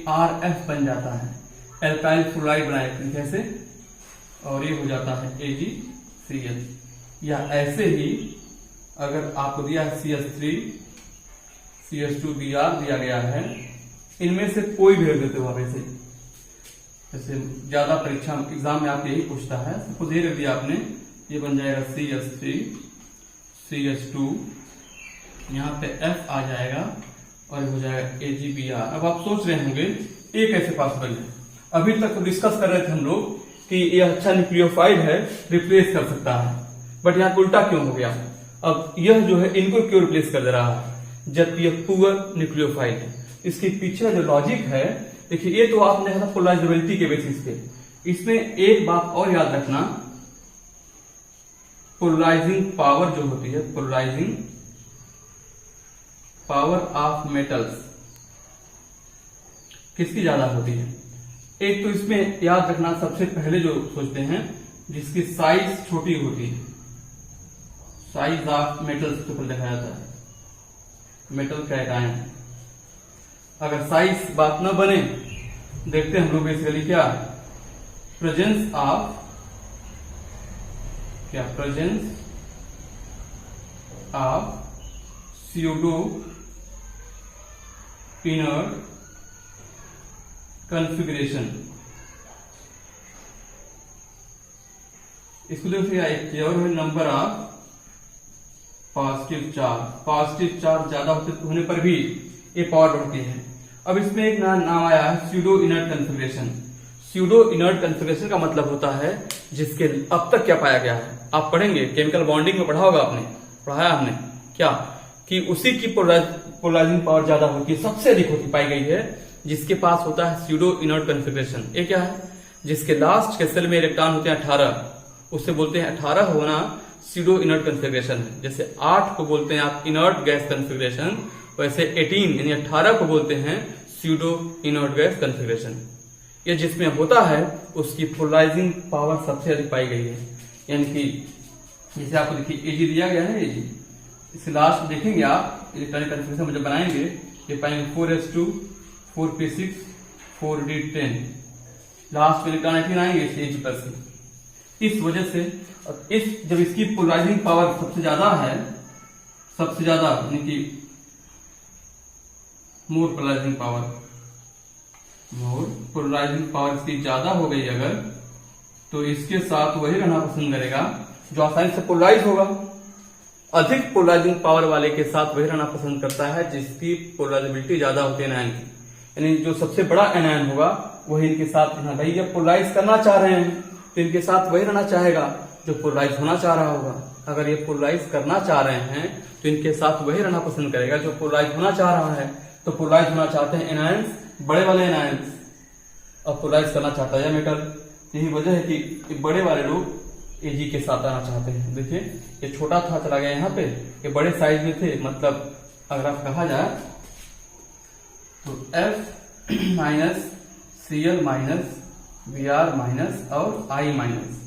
ArF बन जाता है, एल्काइल फ्लोराइड बनाए कैसे, और ये हो जाता है AgCl। या ऐसे ही अगर आपको दिया है CH3 CH2Br दिया गया है, इनमें से कोई भी रख देते हो आप ऐसे। जैसे ज्यादा परीक्षा एग्जाम में आपको यही पूछता है, सपोज ये रख दिया आपने, ये बन जाएगा CH3 CH2, यहाँ पे F आ जाएगा और ये हो जाएगा AgBr। अब आप सोच रहे होंगे ये कैसे पॉसिबल है। अभी तक डिस्कस कर रहे थे हम लोग कि ये अच्छा न्यूक्लियोफाइल है, रिप्लेस कर सकता है, बट यहाँ उल्टा क्यों हो गया। अब यह जो है इनको क्यों रिप्लेस कर दे रहा है जबकि यह पुअर न्यूक्लियोफाइल है। इसके पीछे जो लॉजिक है देखिए, ये तो आपने देखा पोलराइजेबिलिटी के बेसिस पे। इसमें एक बात और याद रखना, पोलराइजिंग पावर जो होती है, पोलराइजिंग पावर ऑफ मेटल्स किसकी ज्यादा होती है। एक तो इसमें याद रखना, सबसे पहले जो सोचते हैं जिसकी साइज छोटी होती है, साइज ऑफ मेटल्स को देखा जाता है, मेटल कैटायन। अगर साइज बात न बने, देखते हैं हम लोग बेसिकली क्या, presence of pseudo inert configuration. इसको देखिए और है नंबर ऑफ पॉजिटिव चार्ज ज्यादा होने पर भी ये पावर बढ़ती है। अब इसमें एक नाम आया है pseudo inert configuration. Pseudo inert configuration का मतलब होता है जिसके अब तक क्या पाया गया है, आप पढ़ेंगे केमिकल बॉन्डिंग में पढ़ा होगा, पढ़ाया हमने क्या कि उसी की पोलराइजिंग पावर ज्यादा होती है, सबसे अधिक होती पाई गई है जिसके पास होता है स्यूडो इनर्ट कॉन्फ़िगरेशन। ये क्या है, जिसके लास्ट के सेल में इलेक्ट्रॉन होते हैं 18, उससे बोलते हैं 18 होना स्यूडो इनर्ट कॉन्फ़िगरेशन है। जैसे 8 को बोलते हैं आप इनर्ट गैस कॉन्फ़िगरेशन, वैसे 18 यानी 18 को बोलते हैं स्यूडो इनर्ट गैस कॉन्फ़िगरेशन। ये जिसमें होता है उसकी पोलराइजिंग पावर सबसे अधिक पाई गई है। यानी कि जैसे आपको देखिए एजी दिया गया है, एजी इसे लास्ट देखेंगे आप इलेक्ट्रॉनिक कॉन्फ़िगरेशन जब बनाएंगे, ये पाएंगे 4s2 4p6 4d10, लास्ट में इलेक्ट्रॉन 18 आएंगे इसे एजी प्लस से। इस वजह से जब इसकी पोलराइजिंग पावर सबसे ज्यादा है, सबसे ज्यादा यानी कि मोर पोलराइजिंग पावर इसकी ज्यादा हो गई अगर, तो इसके साथ वही रहना पसंद करेगा जो आसानी से पोलराइज होगा। अधिक पोलराइजिंग पावर वाले के साथ वही रहना पसंद करता है जिसकी पोलराइजेबिलिटी ज्यादा होती है एनायन की, यानी जो सबसे बड़ा एनायन होगा वही इनके साथ रहना। भाई जब पोलराइज करना चाह रहे हैं तो इनके साथ वही रहना चाहेगा जो पोलराइज होना चाह रहा होगा। अगर ये पोलराइज करना चाह रहे हैं तो इनके साथ वही रहना पसंद करेगा जो पोलराइज होना चाह रहा है। तो पोलराइज होना चाहते हैं एनायंस, बड़े वाले एनायंस, और पोलराइज करना चाहता है मेटल। यही वजह है कि बड़े वाले लोग एजी के साथ आना चाहते हैं। देखिए ये छोटा था चला गया यहाँ पे, ये बड़े साइज में थे, मतलब अगर आप कहा जाए तो F minus Cl minus Br minus और I माइनस,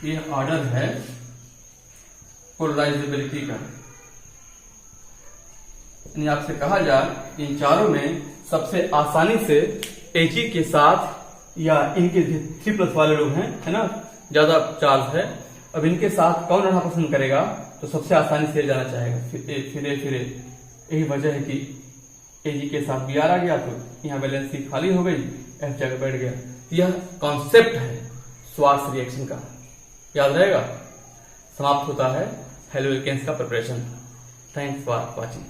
ये ऑर्डर है पोलराइजेबिलिटी का। यानी आपसे कहा जाए इन चारों में सबसे आसानी से Ag के साथ, या इनके 3+ वाले लोग हैं है ना, ज्यादा चार्ज है, अब इनके साथ कौन रहना पसंद करेगा, तो सबसे आसानी से जाना चाहेगा फिर यही वजह है कि Ag के साथ Br आ गया तो यहाँ वैलेंसी खाली हो गई, F जगह बैठ गया। यह कॉन्सेप्ट है स्वार्ट्ज रिएक्शन का, याद रहेगा। समाप्त होता है हेलो एल्केन्स का प्रिपरेशन। Thanks for watching.